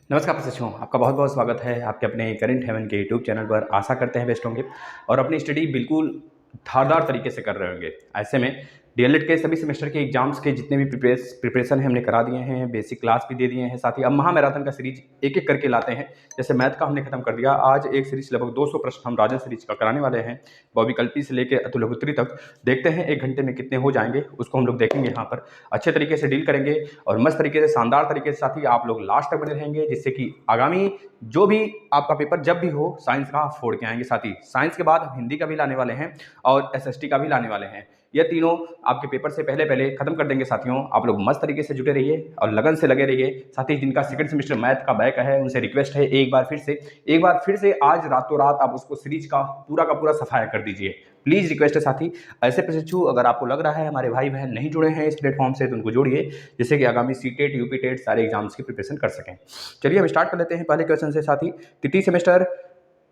नमस्कार प्रशिक्षुओं, आपका बहुत बहुत स्वागत है आपके अपने करेंट हेवन के यूट्यूब चैनल पर। आशा करते हैं बेस्ट होंगे और अपनी स्टडी बिल्कुल धारदार तरीके से कर रहे होंगे। ऐसे में डीएलएड के सभी सेमेस्टर के एग्जाम्स के जितने भी प्रिपरेशन है हमने करा दिए हैं, बेसिक क्लास भी दे दिए हैं। साथ ही अब महामैराथन का सीरीज एक एक करके लाते हैं। जैसे मैथ का हमने खत्म कर दिया, आज एक सीरीज लगभग 200 प्रश्न हम राजन सीरीज का कराने वाले हैं। बॉबी कल्पी से लेकर अतुल अग्निहोत्री तक देखते हैं एक घंटे में कितने हो जाएंगे, उसको हम लोग देखेंगे। यहाँ पर अच्छे तरीके से डील करेंगे और मस्त तरीके से, शानदार तरीके से। साथ ही आप लोग लास्ट तक बने रहेंगे, जिससे कि आगामी जो भी आपका पेपर जब भी हो, साइंस का फोड़ के आएंगे। साथ ही साइंस के बाद हम हिंदी का भी लाने वाले हैं और एसएसटी का भी लाने वाले हैं। ये तीनों आपके पेपर से पहले पहले खत्म कर देंगे। साथियों, आप लोग मस्त तरीके से जुटे रहिए और लगन से लगे रहिए। साथ ही जिनका सेकंड सेमेस्टर मैथ का बैक है, उनसे रिक्वेस्ट है एक बार फिर से आज रातों रात आप उसको सीरीज का पूरा सफाया कर दीजिए, प्लीज रिक्वेस्ट है। साथी, ऐसे प्रशिक्षु अगर आपको लग रहा है हमारे भाई बहन नहीं जुड़े हैं इस प्लेटफॉर्म से, तो उनको जोड़िए, जिससे कि आगामी सीटेट यूपी टेट सारे एग्जाम्स की प्रिपरेशन कर सकें। चलिए हम स्टार्ट कर लेते हैं पहले क्वेश्चन से। साथी, तृतीय सेमेस्टर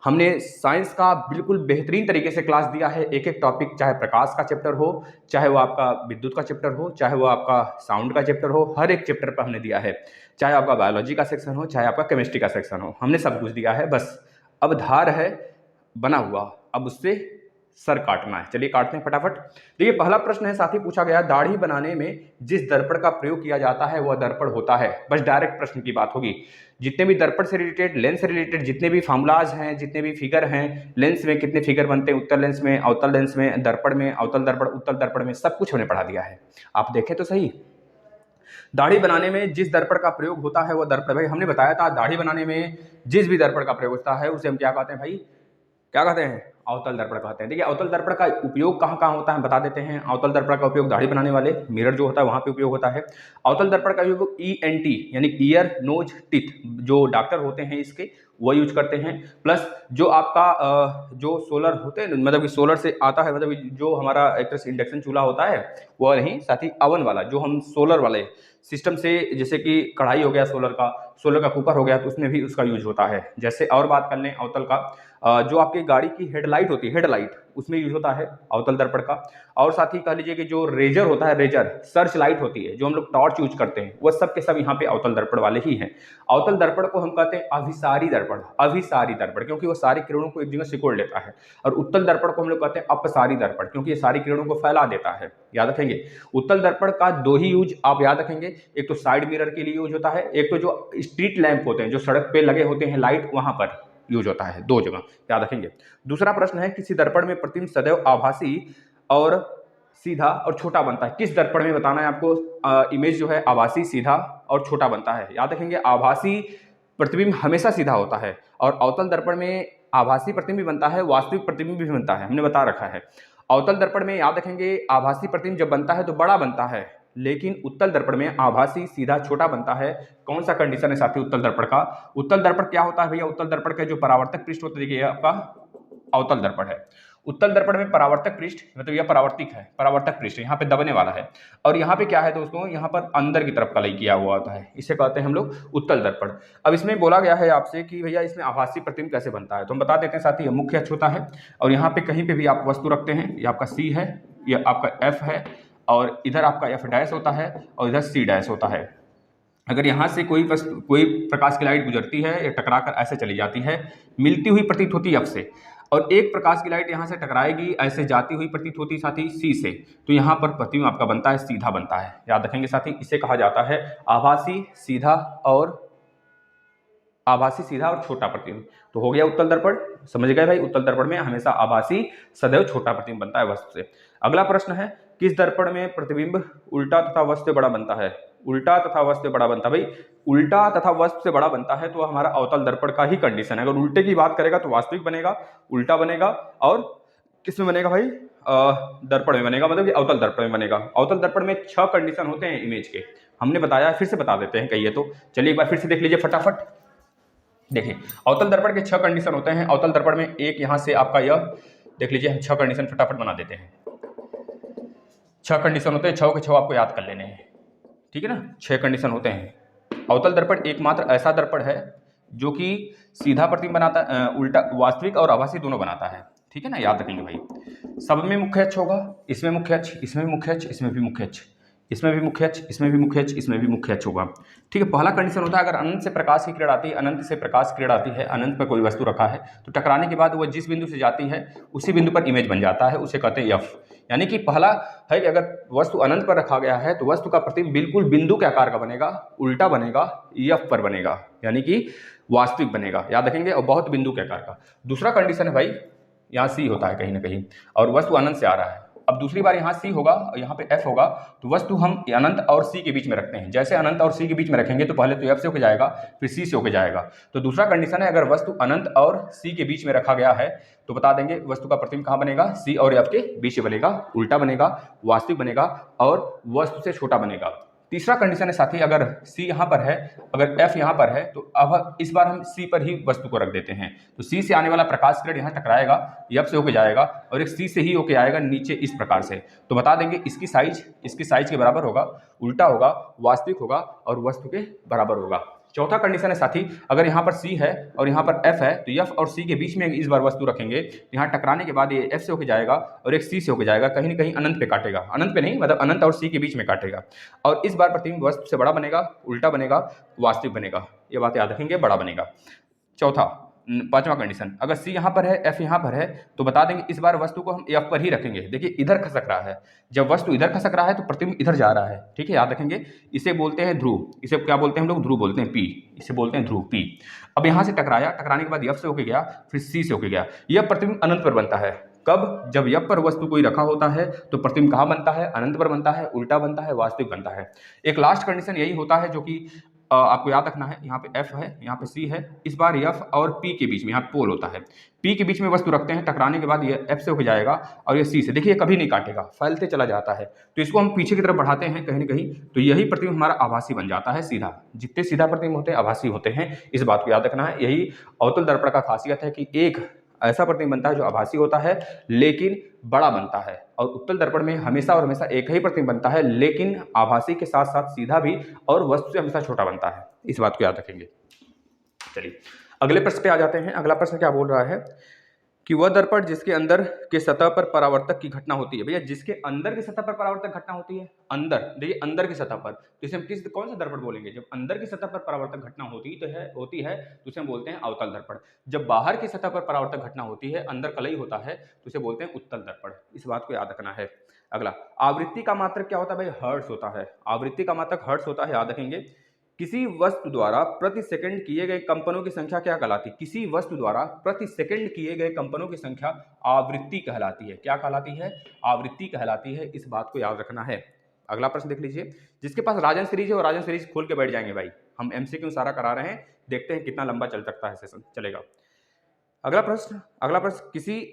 हमने साइंस का बिल्कुल बेहतरीन तरीके से क्लास दिया है। एक एक टॉपिक, चाहे प्रकाश का चैप्टर हो, चाहे वो आपका विद्युत का चैप्टर हो, चाहे वो आपका साउंड का चैप्टर हो, हर एक चैप्टर पर हमने दिया है। चाहे आपका बायोलॉजी का सेक्शन हो, चाहे आपका केमिस्ट्री का सेक्शन हो, हमने सब कुछ दिया है। बस अब धार है बना हुआ, अब उससे सर काटना है। चलिए काटते हैं फटाफट। देखिए पहला प्रश्न है साथी, पूछा गया दाढ़ी बनाने में जिस दर्पण का प्रयोग किया जाता है वह दर्पण होता है। बस डायरेक्ट प्रश्न की बात होगी। जितने भी दर्पण से रिलेटेड, लेंस से रिलेटेड जितने भी फार्मूलाज हैं, जितने भी फिगर हैं, लेंस में कितने फिगर बनते हैं, उत्तल लेंस में, अवतल लेंस में, दर्पण में, अवतल दर्पण, उत्तल दर्पण में, सब कुछ हमने पढ़ा दिया है। आप देखें तो सही। दाढ़ी बनाने में जिस दर्पण का प्रयोग होता है वह दर्पण, भाई हमने बताया था दाढ़ी बनाने में जिस भी दर्पण का प्रयोग होता है उसे हम क्या कहते हैं भाई, क्या कहते हैं? अवतल दर्पण कहते हैं। देखिए अवतल दर्पण का उपयोग कहाँ कहाँ होता है बता देते हैं। अवतल दर्पण का उपयोग दाढ़ी बनाने वाले मिरर जो होता है वहां पे उपयोग होता है। अवतल दर्पण का उपयोग ENT यानी ईयर नोज टिथ, जो डॉक्टर होते हैं इसके, वो यूज करते हैं। प्लस जो आपका जो सोलर होते हैं, मतलब कि सोलर से आता है, मतलब जो हमारा एक तरह से इंडक्शन चूल्हा होता है वह नहीं, साथ ही अवन वाला जो हम सोलर वाले सिस्टम से, जैसे कि कढ़ाई हो गया सोलर का कुकर हो गया, तो उसमें भी उसका यूज होता है। जैसे और बात कर लें अवतल का, जो आपकी गाड़ी की हेडलाइट होती है, हेडलाइट, उसमें यूज होता है अवतल दर्पण का। और साथ ही कह लीजिए कि जो रेजर होता है, रेजर सर्च लाइट होती है, जो हम लोग टॉर्च यूज करते हैं, वह सब के सब यहाँ पे अवतल दर्पण वाले ही हैं। अवतल दर्पण को हम कहते हैं अभिसारी दर्पण, अभिसारी दर्पण, क्योंकि वो सारी किरणों को एक जगह सिकोड़ लेता है। और उत्तल दर्पण को हम लोग कहते हैं अपसारी दर्पण, क्योंकि ये सारी किरणों को फैला देता है। याद रखेंगे, उत्तल दर्पण का दो ही यूज आप याद रखेंगे, एक तो साइड मिरर के लिए यूज होता है, एक तो जो स्ट्रीट लैंप होते हैं, जो सड़क पे लगे होते हैं लाइट, वहां पर यूज होता है। दो जगह याद रखेंगे। दूसरा प्रश्न है, किसी दर्पण में प्रतिबिंब सदैव आभासी और सीधा और छोटा बनता है। किस दर्पण में बताना है आपको? इमेज जो है आभासी, सीधा और छोटा बनता है। याद रखेंगे, आभासी प्रतिबिंब हमेशा सीधा होता है और अवतल दर्पण में आभासी प्रतिबिंब भी बनता है, वास्तविक प्रतिबिंब भी बनता है, हमने बता रखा है। अवतल दर्पण में याद रखेंगे आभासी प्रतिबिंब जब बनता है तो बड़ा बनता है, लेकिन उत्तल दर्पण में आभासी सीधा छोटा बनता है। कौन सा कंडीशन है साथी उत्तल दर्पण का? उत्तल दर्पण क्या होता है भैया? उत्तल दर्पण का जो परावर्तक पृष्ठ होता है, देखिए आपका अवतल दर्पण है। उत्तल दर्पण में परावर्तक पृष्ठ, मतलब यह परावर्तिक है, परावर्तक पृष्ठ यहाँ पे दबने वाला है। और यहाँ पे क्या है दोस्तों, यहाँ पर अंदर की तरफ कलई किया हुआ होता है, इसे कहते हैं हम लोग उत्तल दर्पण। अब इसमें बोला गया है आपसे कि भैया इसमें आभासी प्रतिबिंब कैसे बनता है, तो हम बता देते हैं साथी। मुख्य अक्ष होता है और यहाँ पे कहीं पे भी आप वस्तु रखते हैं, ये आपका C है, ये आपका F है, और इधर आपका F डैश होता है और इधर C डैश होता है। अगर यहाँ से कोई प्रकाश की लाइट गुजरती है या टकरा कर ऐसे चली जाती है, मिलती हुई प्रतीत होती है F से, और एक प्रकाश की लाइट यहाँ से टकराएगी, ऐसे जाती हुई प्रतीत होती साथी C से, तो यहाँ पर प्रतिबिंब आपका बनता है, सीधा बनता है। याद रखेंगे साथी, इसे कहा जाता है आभासी, सीधा और छोटा प्रतिबिंब। तो हो गया उत्तल दर्पण, समझ गए भाई। उत्तल दर्पण में हमेशा आभासी, सदैव छोटा प्रतिबिंब बनता है वस्तु से। अगला प्रश्न है, किस दर्पण में प्रतिबिंब उल्टा तथा वस्तु से बड़ा बनता है? उल्टा तथा वस्तु से बड़ा बनता है भाई, उल्टा तथा वस्तु से बड़ा बनता है तो हमारा अवतल दर्पण का ही कंडीशन है। अगर उल्टे की बात करेगा तो वास्तविक बनेगा, उल्टा बनेगा, और किस में बनेगा भाई? दर्पण में बनेगा, मतलब कि अवतल दर्पण में बनेगा। अवतल दर्पण में 6 कंडीशन होते हैं इमेज के, हमने बताया, फिर से बता देते हैं कहिए तो। चलिए एक बार फिर से देख लीजिए फटाफट। देखिए अवतल दर्पण के 6 कंडीशन होते हैं। अवतल दर्पण में एक यहाँ से आपका यह देख लीजिए, हम 6 कंडीशन फटाफट बना देते हैं। 6 कंडीशन होते हैं, 6 के 6 आपको याद कर लेने हैं, ठीक है ना। 6 कंडीशन होते हैं। अवतल दर्पण एकमात्र ऐसा दर्पण है जो कि सीधा प्रतिबिंब बनाता है, उल्टा वास्तविक और आभासी दोनों बनाता है, ठीक है ना। याद रखेंगे भाई, सब में मुख्य अक्ष होगा, इसमें मुख्य अक्ष, इसमें मुख्य अक्ष, इसमें भी मुख्य अक्ष। इसमें भी मुख्य अक्ष, इसमें भी मुख्य अक्ष, इसमें भी मुख्य अक्ष होगा। ठीक है, पहला कंडीशन होता है अगर अनंत से प्रकाश की किरण आती है, अनंत से प्रकाश की किरण आती है, अनंत पर कोई वस्तु रखा है तो टकराने के बाद वो जिस बिंदु से जाती है उसी बिंदु पर इमेज बन जाता है, उसे कहते हैं एफ। यानी कि पहला है कि अगर वस्तु अनंत पर रखा गया है तो वस्तु का प्रतिबिंब बिल्कुल बिंदु के आकार का बनेगा, उल्टा बनेगा, एफ पर बनेगा, यानी कि वास्तविक बनेगा, याद रखेंगे, और बहुत बिंदु के आकार का। दूसरा कंडीशन है भाई, यहाँ सी होता है कहीं ना कहीं और वस्तु अनंत से आ रहा है। अब दूसरी बार यहाँ सी होगा और यहाँ पे एफ होगा, तो वस्तु हम अनंत और सी के बीच में रखते हैं। जैसे अनंत और सी के बीच में रखेंगे तो पहले तो एफ से होकर जाएगा, फिर सी से होकर जाएगा। तो दूसरा कंडीशन है अगर वस्तु अनंत और सी के बीच में रखा गया है तो बता देंगे वस्तु का प्रतिबिंब कहाँ बनेगा, सी और एफ के बीच में बनेगा, उल्टा बनेगा, वास्तविक बनेगा और वस्तु से छोटा बनेगा। तीसरा कंडीशन है साथी, अगर C यहाँ पर है, अगर F यहाँ पर है तो अब इस बार हम C पर ही वस्तु को रख देते हैं। तो C से आने वाला प्रकाश किरण यहाँ टकराएगा, F से होके जाएगा और एक C से ही होके आएगा नीचे इस प्रकार से। तो बता देंगे इसकी साइज के बराबर होगा, उल्टा होगा, वास्तविक होगा और वस्तु के बराबर होगा। चौथा कंडीशन है साथी, अगर यहाँ पर C है और यहाँ पर F है तो F और C के बीच में इस बार वस्तु रखेंगे, यहाँ टकराने के बाद ये F से होके जाएगा और एक C से होके जाएगा, कहीं ना कहीं अनंत पे काटेगा, अनंत पे नहीं मतलब अनंत और C के बीच में काटेगा और इस बार प्रतिबिंब वस्तु से बड़ा बनेगा, उल्टा बनेगा, वास्तविक बनेगा। ये बात याद रखेंगे, बड़ा बनेगा। पांचवा कंडीशन, अगर C यहाँ पर है, F यहाँ पर है तो बता देंगे इस बार वस्तु को हम F पर ही रखेंगे। देखिए इधर खसक रहा है, जब वस्तु इधर खसक रहा है तो प्रतिबिंब इधर जा रहा है। ठीक है, याद रखेंगे, इसे बोलते हैं ध्रुव, इसे क्या बोलते हैं हम लोग, ध्रुव बोलते हैं, P, इसे बोलते हैं ध्रुव P। अब यहाँ से टकराया, टकराने के बाद F से होके गया, फिर C से होके गया, यह प्रतिबिंब अनंत पर बनता है। कब, जब F पर वस्तु कोई रखा होता है तो प्रतिबिंब कहाँ बनता है, अनंत पर बनता है, उल्टा बनता है, वास्तविक बनता है। एक लास्ट कंडीशन यही होता है जो कि आपको याद रखना है, यहाँ पे F है, यहाँ पे C है, इस बार F और P के बीच में यहाँ पोल होता है, P के बीच में वस्तु रखते हैं, टकराने के बाद ये F से होकर जाएगा और ये C से, देखिए कभी नहीं काटेगा, फैलते चला जाता है। तो इसको हम पीछे की तरफ बढ़ाते हैं कहीं ना कहीं, तो यही प्रतिबिंब हमारा आभासी बन जाता है सीधा। जितने सीधा प्रतिबिंब होते हैं आभासी होते हैं, इस बात को याद रखना है। यही अवतल दर्पण का खासियत है कि एक ऐसा प्रतिबिंब बनता है जो आभासी होता है लेकिन बड़ा बनता है, और उत्तल दर्पण में हमेशा और हमेशा एक ही प्रतिबिंब बनता है लेकिन आभासी के साथ साथ सीधा भी और वस्तु से हमेशा छोटा बनता है। इस बात को याद रखेंगे। चलिए अगले प्रश्न पे आ जाते हैं। अगला प्रश्न क्या बोल रहा है कि वह दर्पण जिसके अंदर के सतह पर परावर्तक की घटना होती है। भैया जिसके अंदर की सतह पर परावर्तक घटना होती है, अंदर, देखिए अंदर की सतह पर, तो इसे हम कौन सा दर्पण बोलेंगे, जब अंदर की सतह पर परावर्तक घटना होती है तो उसे हम बोलते हैं अवतल दर्पण। जब बाहर की सतह पर परावर्तक घटना होती है, अंदर कलई होता है, तो उसे बोलते हैं उत्तल दर्पण। इस बात को याद रखना है। अगला, आवृत्ति का मात्रक क्या होता है भाई, हर्ट्ज होता है। आवृत्ति का मात्रक हर्ट्ज होता है, याद रखेंगे। किसी वस्तु द्वारा प्रति सेकंड किए गए कंपनों की संख्या क्या कहलाती है, किसी वस्तु द्वारा प्रति सेकंड किए गए कंपनों की संख्या आवृत्ति कहलाती है। क्या कहलाती है, आवृत्ति कहलाती है। इस बात को याद रखना है। अगला प्रश्न देख लीजिए, जिसके पास राजन सीरीज है और राजन सीरीज खोल के बैठ जाएंगे भाई, हम एमसीक्यू सारा करा रहे हैं, देखते हैं कितना लंबा चल सकता है सेशन, चलेगा। अगला प्रश्न किसी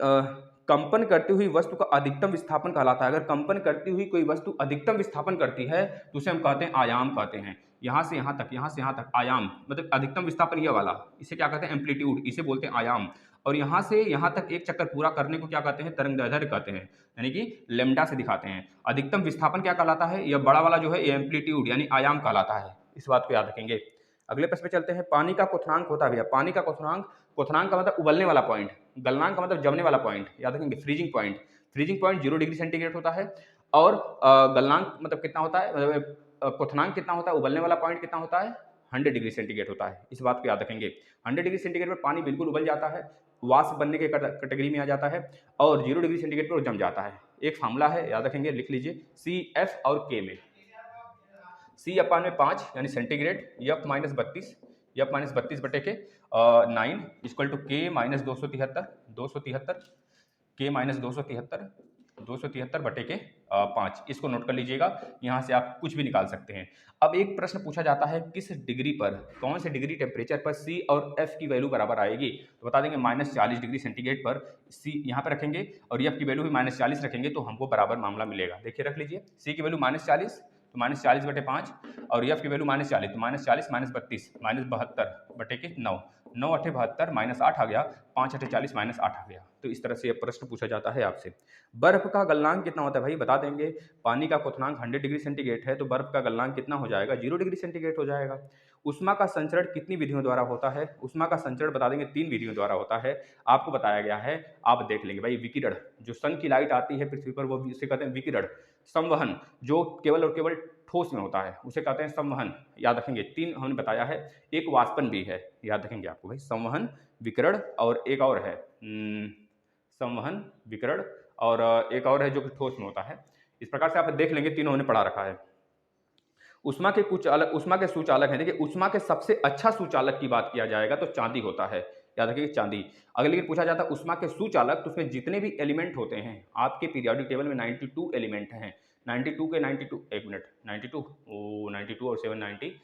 कंपन करती हुई वस्तु का अधिकतम विस्थापन कहलाता है। अगर कंपन करती हुई कोई वस्तु अधिकतम विस्थापन करती है तो उसे हम कहते हैं आयाम कहते हैं। यहाँ से यहाँ तक, यहाँ से यहाँ तक आयाम, मतलब अधिकतम विस्थापन ये वाला, इसे क्या कहते हैं, एम्पलीट्यूड, इसे बोलते हैं आयाम। और यहाँ से यहाँ तक एक चक्कर पूरा करने को क्या कहते हैं, तरंगदैर्ध्य कहते हैं, यानी कि लेमडा से दिखाते हैं। अधिकतम विस्थापन क्या कहलाता है, यह बड़ा वाला जो है ये एम्पलीट्यूड यानी आयाम कहलाता है। इस बात को याद रखेंगे। अगले प्रश्न पे चलते हैं। पानी का क्वथनांक होता है भैया, पानी का क्वथनांक, क्वथनांक का मतलब उबलने वाला पॉइंट, गलनांक का मतलब जमने वाला पॉइंट, याद रखेंगे। Freezing point, freezing point 0 degree centigrade होता है और गलनांक मतलब कितना होता है, मतलब क्वथनांक कितना होता है, उबलने वाला पॉइंट कितना होता है, 100 डिग्री सेंटीग्रेड होता है। इस बात को याद रखेंगे। 100 डिग्री सेंटीग्रेड पर पानी बिल्कुल उबल जाता है, वाष्प बनने के कैटेगरी में आ जाता है, और 0 डिग्री सेंटीग्रेड पर जम जाता है। एक फार्मूला है, याद रखेंगे, लिख लीजिए, CF और K में C/5 यानी सेंटीग्रेड, F -32 बटे के 9 इक्वल टू K -273 K -273 बटे के 5। इसको नोट कर लीजिएगा, यहाँ से आप कुछ भी निकाल सकते हैं। अब एक प्रश्न पूछा जाता है किस डिग्री पर, कौन से डिग्री टेम्परेचर पर C और F की वैल्यू बराबर आएगी, तो बता देंगे -40 डिग्री सेंटीग्रेड पर C यहाँ पर रखेंगे और F की वैल्यू भी -40 रखेंगे तो हमको बराबर मामला मिलेगा। देखिए रख लीजिए, C की वैल्यू -40 तो -40 बटे 5 और F की वैल्यू -40 तो -40 -32 -72 बटे के 9, 9 × 8 = 72 -8 आ गया, 5 × 8 = 40 -8 आ गया। तो इस तरह से यह प्रश्न पूछा जाता है आपसे। बर्फ का गलनांक कितना होता है भाई, बता देंगे। पानी का क्वथनांक 100 डिग्री सेंटीग्रेड है तो बर्फ का गलनांक कितना हो जाएगा, 0 डिग्री सेंटीग्रेड हो जाएगा। उष्मा का संचरण कितनी विधियों द्वारा होता है, उष्मा का संचरण बता देंगे 3 विधियों द्वारा होता है। आपको बताया गया है, आप देख लेंगे भाई। विकिरण, जो सन की लाइट आती है पृथ्वी पर, वो उसे कहते हैं विकिरण। संवहन जो केवल और केवल ठोस में होता है उसे कहते हैं संवहन, याद रखेंगे। 3 हमने बताया है, एक वाष्पन भी है, याद रखेंगे आपको भाई, संवहन, विकिरण और एक और है संवहन, विकिरण और एक और है जो कि ठोस में होता है। इस प्रकार से आप देख लेंगे, तीनों हमने पढ़ा रखा है। उष्मा के कुछ अलग, उष्मा के सुचालक हैं। देखिए उष्मा के सबसे अच्छा सुचालक की बात किया जाएगा तो चांदी होता है, याद रखिए चांदी। अगर लेकिन पूछा जाता है उष्मा के सुचालक तो उसमें जितने भी एलिमेंट होते हैं, आपके पीरियोडिक टेबल में 92 एलिमेंट हैं, 92 के 92, एक मिनट, 92 ओ 92 और 7 90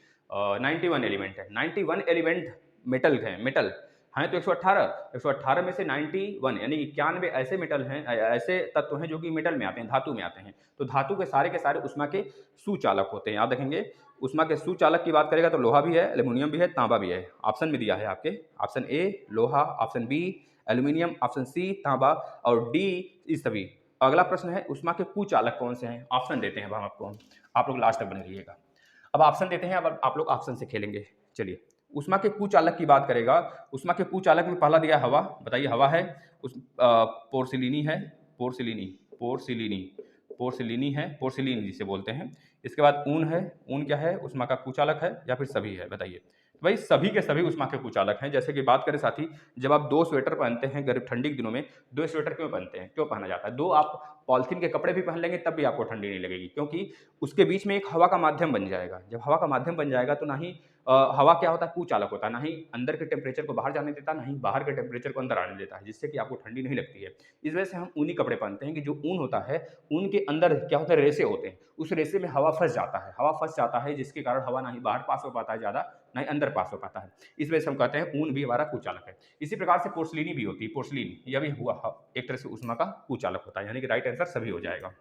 91 एलिमेंट है। 91 एलिमेंट मेटल हैं, मेटल हैं तो 118 में से 91 यानी 91 ऐसे मेटल हैं, ऐसे तत्व हैं जो कि मेटल में आते हैं, धातु में आते हैं। तो धातु के सारे उष्मा के सुचालक होते हैं, याद रखेंगे। उष्मा के सुचालक की बात करेगा तो लोहा भी है, एल्यूमिनियम भी है, तांबा भी है। ऑप्शन में दिया है आपके, ऑप्शन ए लोहा, option B aluminium, option C तांबा और डी इस सभी। अगला प्रश्न है उष्मा के कुचालक कौन से हैं, ऑप्शन देते हैं हम आपको, आप लोग लास्ट तक बने रहिएगा। अब ऑप्शन देते हैं, अब आप लोग ऑप्शन से खेलेंगे। चलिए उष्मा के कुचालक की बात करेगा, उष्मा के कुचालक में पहला दिया हवा, बताइए हवा है, उस पोर्सिलिनी है, पोर्सिलिनी है, पोर्सिलिन जिसे बोलते हैं। इसके बाद ऊन है, ऊन क्या है, उष्मा का कुचालक है या फिर सभी है, बताइए। भाई सभी के सभी उष्मा के कुचालक हैं। जैसे कि बात करें साथी, जब आप 2 स्वेटर पहनते हैं गर्म ठंडी के दिनों में, 2 स्वेटर क्यों पहनते हैं, क्यों पहना जाता है? 2 आप पॉलिथीन के कपड़े भी पहन लेंगे तब भी आपको ठंडी नहीं लगेगी, क्योंकि उसके बीच में एक हवा का माध्यम बन जाएगा। जब हवा का माध्यम बन जाएगा तो ना ही हवा क्या होता है, कुचालक होता है, ना ही अंदर के टेम्परेचर को बाहर जाने देता, ना ही बाहर के टेम्परेचर को अंदर आने देता है, जिससे कि आपको ठंडी नहीं लगती है। इस वजह से हम ऊनी कपड़े पहनते हैं कि जो ऊन होता है, ऊन के अंदर क्या होता है, रेसे होते हैं, उस रेसे में हवा फंस जाता है, जिसके कारण हवा ना ही बाहर पास हो पाता है ज़्यादा, ना ही अंदर पास हो पाता है। इस वजह से हम कहते हैं ऊन भी हमारा कुचालक है। इसी प्रकार से पोर्सिलिनी भी होती है, पोर्सिलिन यह भी हुआ एक तरह से उष्मा का कुचालक होता है, यानी कि राइट आंसर सभी हो जाएगा।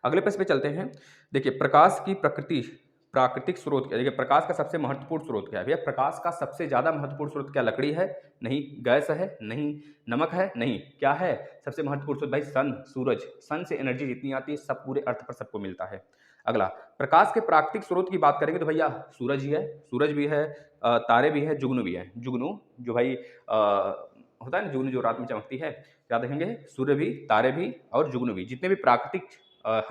अगले प्रश्न पे चलते हैं। देखिए प्रकाश की प्राकृतिक स्रोत क्या है? देखिए प्रकाश का सबसे महत्वपूर्ण स्रोत क्या है भैया? प्रकाश का सबसे ज्यादा महत्वपूर्ण स्रोत क्या लकड़ी है? नहीं। गैस है? नहीं। नमक है? नहीं। क्या है सबसे महत्वपूर्ण स्रोत? भाई सन, सूरज। सन से एनर्जी जितनी आती है सब पूरे अर्थ पर सबको मिलता है। अगला प्रकाश के प्राकृतिक स्रोत की बात करेंगे तो भैया सूरज ही है, सूरज भी है, तारे भी है, जुगनू भी है। जुगनू जो भाई होता है ना, जुगनू जो रात में चमकती है, याद रखेंगे, सूर्य भी, तारे भी और जुगनू भी, जितने भी प्राकृतिक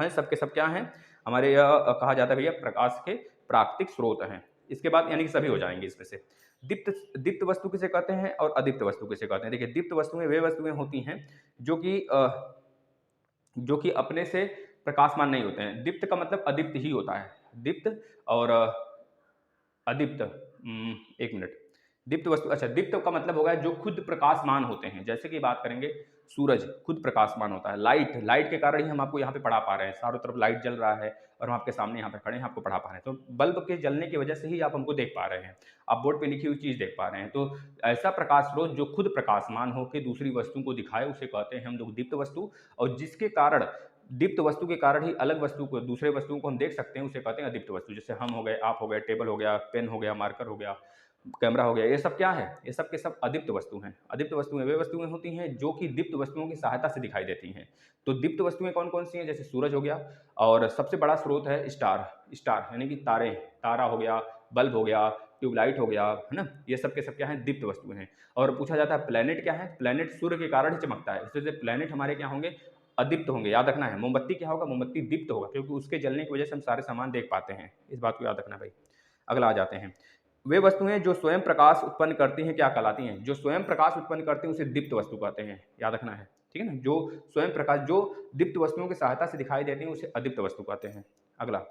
हैं सबके सब क्या हैं हमारे, कहा जाता है भैया प्रकाश के प्राकृतिक स्रोत हैं। इसके बाद यानी कि सभी हो जाएंगे इसमें से। दीप्त वस्तु किसे कहते हैं और अदीप्त वस्तु किसे कहते हैं? देखिए दीप्त वस्तुएं वे वस्तुएं होती हैं जो कि अपने से प्रकाशमान नहीं होते हैं। दीप्त का मतलब अदीप्त ही होता है। दीप्त और अदीप्त, एक मिनट, दीप्त वस्तु, अच्छा दीप्त का मतलब होगा जो खुद प्रकाशमान होते हैं। जैसे कि बात करेंगे सूरज खुद प्रकाशमान होता है, लाइट के कारण ही हम आपको यहाँ पे पढ़ा पा रहे हैं, चारों तरफ लाइट जल रहा है और हम आपके सामने यहाँ पे खड़े हैं, आपको पढ़ा पा रहे हैं। तो बल्ब के जलने की वजह से ही आप हमको देख पा रहे हैं, आप बोर्ड पे लिखी हुई चीज देख पा रहे हैं। तो ऐसा प्रकाश स्रोत जो खुद प्रकाशमान होकर दूसरी वस्तु को दिखाए उसे कहते हैं हम लोग दीप्त वस्तु। और जिसके कारण, दीप्त वस्तु के कारण ही अलग वस्तु को, दूसरे वस्तुओं को हम देख सकते हैं, उसे कहते हैं अदीप्त वस्तु। जैसे हम हो गए, आप हो गए, टेबल हो गया, पेन हो गया, मार्कर हो गया, कैमरा हो गया, ये सब क्या है, ये सब के सब अदीप्त वस्तु हैं। अदीप्त वस्तुएं वे वस्तुएं होती हैं जो कि दीप्त वस्तुओं की सहायता से दिखाई देती हैं। तो दीप्त वस्तुएं कौन कौन सी हैं? जैसे सूरज हो गया और सबसे बड़ा स्रोत है स्टार यानी कि तारे, तारा हो गया, बल्ब हो गया, ट्यूबलाइट हो गया, है ना, ये सब के सब क्या है, दीप्त वस्तुएं हैं। और पूछा जाता है प्लेनेट क्या है? प्लेनेट सूर्य के कारण ही चमकता है, इसलिए प्लेनेट हमारे क्या होंगे, अदीप्त होंगे, याद रखना है। मोमबत्ती क्या होगा? मोमबत्ती दीप्त होगा, क्योंकि उसके जलने की वजह से हम सारे सामान देख पाते हैं, इस बात को याद रखना भाई। अगला आ जाते हैं, वे वस्तुएं जो स्वयं प्रकाश उत्पन्न करती हैं क्या कहलाती हैं? जो स्वयं प्रकाश उत्पन्न करती हैं उसे दीप्त वस्तु कहते हैं, याद रखना है, ठीक है ना। जो स्वयं प्रकाश, जो दीप्त वस्तुओं की सहायता से दिखाई देती हैं उसे अदीप्त वस्तु कहते हैं। अगला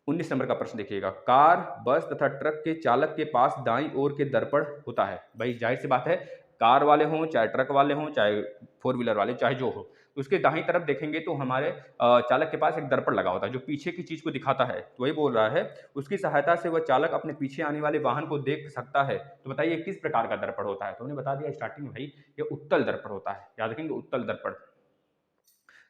19 नंबर का प्रश्न देखिएगा, कार, बस तथा ट्रक के चालक के पास दाईं ओर के दर्पण होता है। भाई जाहिर सी बात है, कार वाले हों चाहे ट्रक वाले हों चाहे 4 व्हीलर वाले, चाहे जो हो, उसके दाईं तरफ देखेंगे तो हमारे चालक के पास एक दर्पण लगा होता है जो पीछे की चीज को दिखाता है। तो वही बोल रहा है उसकी सहायता से वह चालक अपने पीछे आने वाले वाहन को देख सकता है। तो बताइए किस प्रकार का दर्पण होता है? तो उन्हें बता दिया स्टार्टिंग में भाई, ये उत्तल दर्पण होता है, याद रखेंगे उत्तल दर्पण।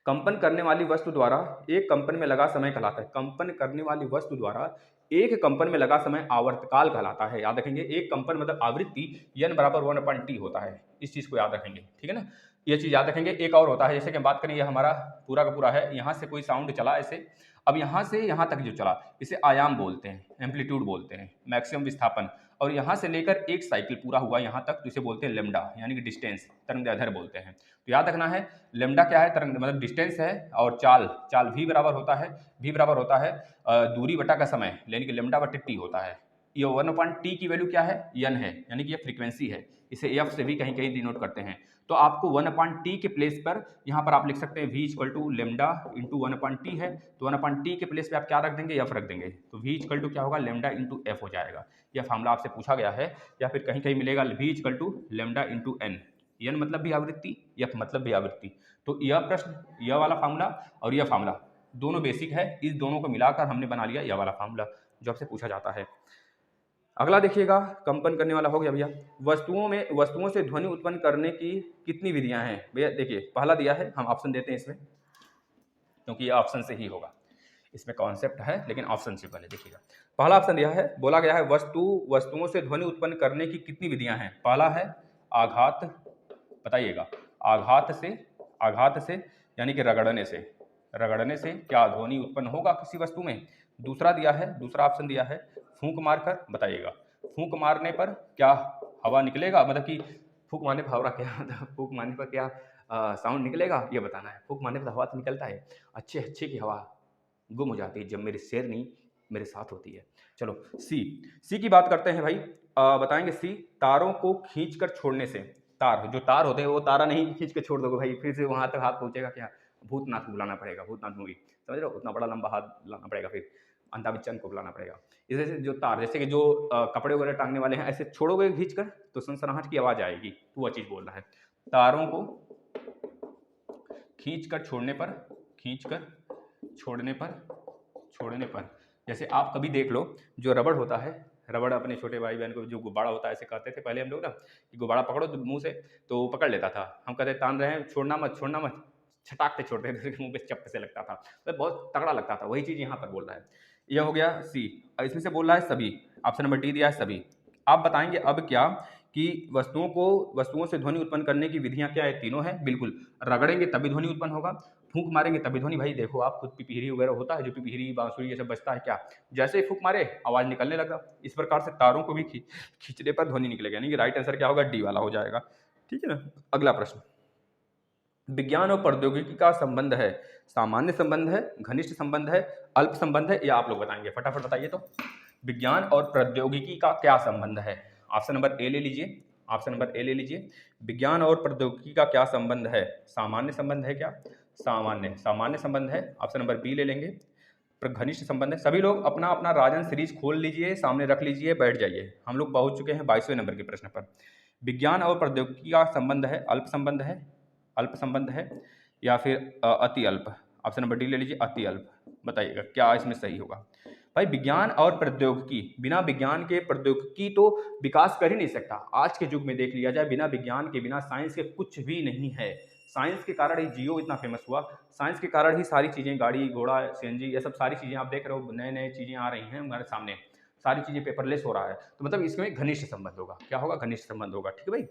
कंपन करने वाली वस्तु द्वारा एक कंपन में लगा समय कहलाता है। कंपन करने वाली वस्तु द्वारा एक कंपन में लगा समय आवर्तकाल कहलाता है, याद रखेंगे। एक कंपन मतलब आवृत्ति n बराबर 1/t होता है, इस चीज को याद रखेंगे, ठीक है ना, ये चीज याद रखेंगे। एक और होता है, जैसे कि हम बात करें, ये हमारा पूरा का पूरा है, यहाँ से कोई साउंड चला ऐसे, अब यहाँ से यहाँ तक जो चला इसे आयाम बोलते हैं, एम्पलीट्यूड बोलते हैं, मैक्सिमम विस्थापन। और यहाँ से लेकर एक साइकिल पूरा हुआ यहाँ तक, तो इसे बोलते हैं लेमडा, यानी कि डिस्टेंस, तरंगदैर्ध्य बोलते हैं। तो याद रखना है लेमडा क्या है, तरंग मतलब डिस्टेंस है, और चाल v बराबर होता है, दूरी बटा का समय, यानी कि लेमडा बटे टी होता है। ये 1/t की वैल्यू क्या है, n है, यानी कि ये फ्रीक्वेंसी है, इसे f से भी कहीं कहीं डिनोट करते हैं। तो आपको 1/t के प्लेस पर यहाँ पर आप लिख सकते हैं v equal to lambda into 1/t है, तो 1/t के प्लेस पे आप क्या रख देंगे, f रख देंगे, तो v इक्वल टू क्या होगा, लेमडा इंटू f हो जाएगा। यह फार्मूला आपसे पूछा गया है, या फिर कहीं कहीं मिलेगा v equal to lambda into n, n मतलब भी आवृत्ति, f मतलब भी आवृत्ति। तो यह प्रश्न, यह वाला फार्मूला और यह फार्मूला दोनों बेसिक है, इस दोनों को मिलाकर हमने बना लिया यह वाला फार्मूला जो आपसे पूछा जाता है। अगला देखिएगा, कंपन करने वाला हो गया भैया। वस्तुओं से ध्वनि उत्पन्न करने की कितनी विधियां हैं भैया? देखिए पहला दिया है, हम ऑप्शन देते हैं इसमें, क्योंकि ये ऑप्शन से ही होगा, इसमें कॉन्सेप्ट है लेकिन ऑप्शन से पहले देखिएगा। पहला ऑप्शन दिया है, बोला गया है वस्तुओं से ध्वनि उत्पन्न करने की कितनी विधियां हैं। पहला है आघात, बताइएगा, आघात से यानी कि रगड़ने से क्या ध्वनि उत्पन्न होगा किसी वस्तु में। दूसरा ऑप्शन दिया है फूंक मारकर, बताइएगा फूंक मारने पर क्या हवा निकलेगा, मतलब कि फूंक मारने पर हवा क्या, मतलब फूंक मारने पर क्या साउंड निकलेगा, ये बताना है। फूंक मारने पर हवा तो निकलता है, अच्छे की हवा गुम हो जाती है जब मेरी शेरनी मेरे साथ होती है। चलो सी की बात करते हैं भाई। बताएंगे सी, तारों को खींचकर छोड़ने से। जो तार होते हैं वो तारा नहीं खींच के छोड़ दोगे भाई, फिर से वहां तक हाथ पहुंचेगा क्या, भूतनाथ को बुलाना पड़ेगा, भूतनाथ मूवी समझ रहे हो, उतना बड़ा लंबा हाथ लाना पड़ेगा, फिर अमिताभ बच्चन को बुलाना पड़ेगा। इस जैसे जो तार, जैसे कि जो कपड़े वगैरह टांगने वाले हैं, ऐसे छोड़ोगे खींच कर तो सनसनाहट की आवाज आएगी, तो वह चीज बोल रहा है। तारों को खींचकर छोड़ने पर जैसे आप कभी देख लो, जो रबड़ होता है, रबड़ अपने छोटे भाई बहन को जो गुब्बारा होता है, ऐसे कहते थे पहले हम लोग ना कि गुब्बारा पकड़ो तो मुंह से, तो वो पकड़ लेता था। हम कहते तान रहे हैं, छोड़ना मत, छटाकते छोड़ते थे, मुंह पे चप्पे से लगता था, तो बहुत तगड़ा लगता था। वही चीज यहाँ पर बोल रहा है। यह हो गया सी। इसमें से बोल रहा है सभी, ऑप्शन नंबर डी दिया है सभी। आप बताएंगे अब क्या कि वस्तुओं से ध्वनि उत्पन्न करने की विधियां क्या है, तीनों है बिल्कुल। रगड़ेंगे तभी ध्वनि उत्पन्न होगा, फूंक मारेंगे तभी ध्वनि, भाई देखो आप खुद पिपीहिरी वगैरह होता है, जो पिपीहिरी बांसुरी ये सब बजता है, क्या जैसे ही फूंक मारे आवाज निकलने लगा। इस प्रकार से तारों को भी खींचने पर ध्वनि निकलेगा, यानी कि राइट आंसर क्या होगा, डी वाला हो जाएगा। ठीक है ना। अगला प्रश्न, विज्ञान और प्रौद्योगिकी का संबंध है, सामान्य संबंध है, घनिष्ठ संबंध है, अल्प संबंध है, या आप लोग बताएंगे, फटाफट बताइए। तो विज्ञान और प्रौद्योगिकी का क्या संबंध है, ऑप्शन नंबर ए ले लीजिए। विज्ञान और प्रौद्योगिकी का क्या संबंध है, सामान्य संबंध है क्या, सामान्य संबंध है, ऑप्शन नंबर बी ले लेंगे। घनिष्ठ संबंध है। सभी लोग अपना अपना राजन सीरीज खोल लीजिए, सामने रख लीजिए, बैठ जाइए, हम लोग पहुंच चुके हैं 22वें नंबर के प्रश्न पर। विज्ञान और प्रौद्योगिकी का संबंध है, अल्प संबंध है या फिर अति अल्प, ऑप्शन नंबर डी ले लीजिए, अति अल्प। बताइएगा क्या इसमें सही होगा। भाई विज्ञान और प्रौद्योगिकी, बिना विज्ञान के प्रौद्योगिकी तो विकास कर ही नहीं सकता। आज के युग में देख लिया जाए, बिना विज्ञान के, बिना साइंस के कुछ भी नहीं है। साइंस के कारण ही जियो इतना फेमस हुआ, साइंस के कारण ही सारी चीज़ें, गाड़ी घोड़ा सीएनजी, ये सब सारी चीज़ें आप देख रहे हो, नए नए चीज़ें आ रही हैं हमारे सामने, सारी चीज़ें पेपरलेस हो रहा है। तो मतलब इसमें घनिष्ठ संबंध होगा, क्या होगा, घनिष्ठ संबंध होगा। ठीक है भाई।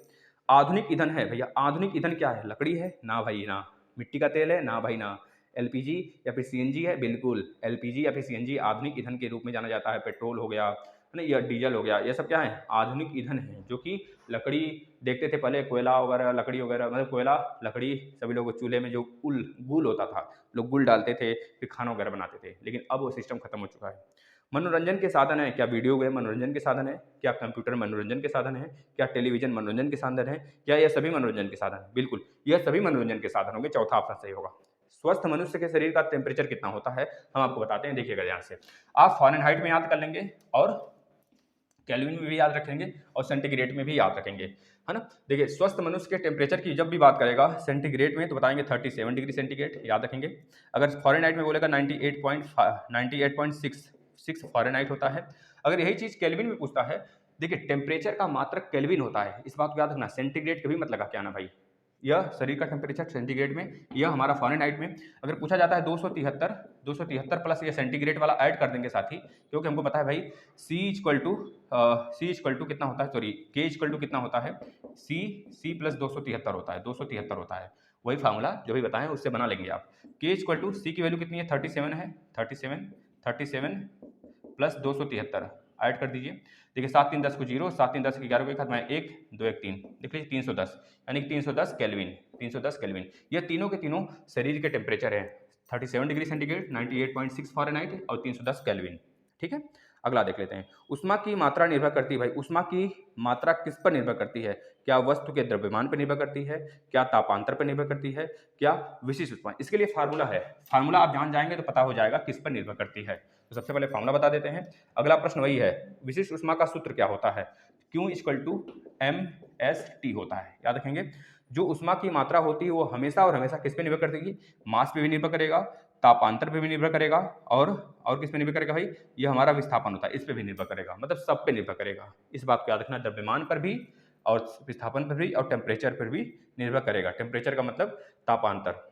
आधुनिक ईंधन है भैया, आधुनिक ईंधन क्या है, लकड़ी है ना भाई ना, मिट्टी का तेल है ना भाई ना, एलपीजी या फिर सीएनजी है, बिल्कुल एलपीजी या फिर सीएनजी आधुनिक ईंधन के रूप में जाना जाता है। पेट्रोल हो गया है ना, या डीजल हो गया, ये सब क्या है, आधुनिक ईंधन है, जो कि लकड़ी देखते थे पहले, कोयला वगैरह, लकड़ी वगैरह, मतलब कोयला लकड़ी, सभी लोग चूल्हे में जो गुल होता था, लोग गुल डालते थे, फिर खाना वगैरह बनाते थे, लेकिन अब वो सिस्टम खत्म हो चुका है। मनोरंजन के साधन है, क्या वीडियो गेम मनोरंजन के साधन है, क्या कंप्यूटर मनोरंजन के साधन है, क्या टेलीविजन मनोरंजन के साधन है, क्या यह सभी मनोरंजन के साधन है, बिल्कुल यह सभी मनोरंजन के साधन होंगे, चौथा ऑप्शन सही होगा। स्वस्थ मनुष्य के शरीर का टेम्परेचर कितना होता है, हम आपको बताते हैं, देखिएगा ध्यान से। आप फ़ारेनहाइट में याद कर लेंगे, और केल्विन में भी याद रखेंगे, और सेंटीग्रेड में भी याद रखेंगे, है ना। देखिए स्वस्थ मनुष्य के टेम्परेचर की जब भी बात करेगा सेंटीग्रेड में, तो बताएंगे 37 डिग्री सेंटीग्रेड, याद रखेंगे। अगर फ़ारेनहाइट में बोलेगा 98.6 फ़ारेनहाइट होता है। अगर यही चीज़ केल्विन में पूछता है, देखिए टेम्परेचर का मात्रक केल्विन होता है, इस बात को याद रखना। सेंटीग्रेड कभी मत लगा के आना भाई, यह शरीर का टेम्परेचर सेंटीग्रेड में, यह हमारा फ़ारेनहाइट में। अगर पूछा जाता है 273 प्लस ये सेंटीग्रेड वाला ऐड कर देंगे साथ ही, क्योंकि हमको पता है भाई C इक्वल टू कितना होता है, सॉरी K इक्वल टू कितना होता है, C प्लस 273 होता है, 273 होता है। वही फार्मूला जो भी बताएं उससे बना लेंगे आप। के इक्वल टू सी की वैल्यू कितनी है 37 है, 37 प्लस 273 ऐड कर दीजिए। देखिए 7 3 10 को 0, 7 3 10 11 को 1 हाथ में 1 2 1 3, देख लीजिए 310 यानी कि 310 केल्विन, 310 केल्विन। ये तीनों के तीनों शरीर के टेम्परेचर हैं, 37 डिग्री सेंटीग्रेड, 98.6 फ़ारेनहाइट और 310 केल्विन। ठीक है, अगला देख लेते हैं। ऊष्मा की मात्रा निर्भर करती है भाई, ऊष्मा की मात्रा किस पर निर्भर करती है? क्या वस्तु के द्रव्यमान पर निर्भर करती है, क्या तापांतर पर निर्भर करती है, क्या विशिष्ट ऊष्मा? इसके लिए फार्मूला है, फार्मूला आप जान जाएंगे तो पता हो जाएगा किस पर निर्भर करती है। तो सबसे पहले फार्मूला बता देते हैं। अगला प्रश्न वही है, विशिष्ट ऊष्मा का सूत्र क्या होता है? Q इक्वल टू mst होता है, याद रखेंगे। जो ऊष्मा की मात्रा होती है वो हमेशा और हमेशा किस पे निर्भर करती, मास पे भी निर्भर करेगा, तापांतर पे भी निर्भर करेगा, और किस पे निर्भर करेगा भाई? ये हमारा विस्थापन होता है, इस पे भी निर्भर करेगा, मतलब सब पे निर्भर करेगा। इस बात को याद रखना, द्रव्यमान पर भी और विस्थापन पर भी और टेम्परेचर पर भी निर्भर करेगा। टेम्परेचर का मतलब तापांतर।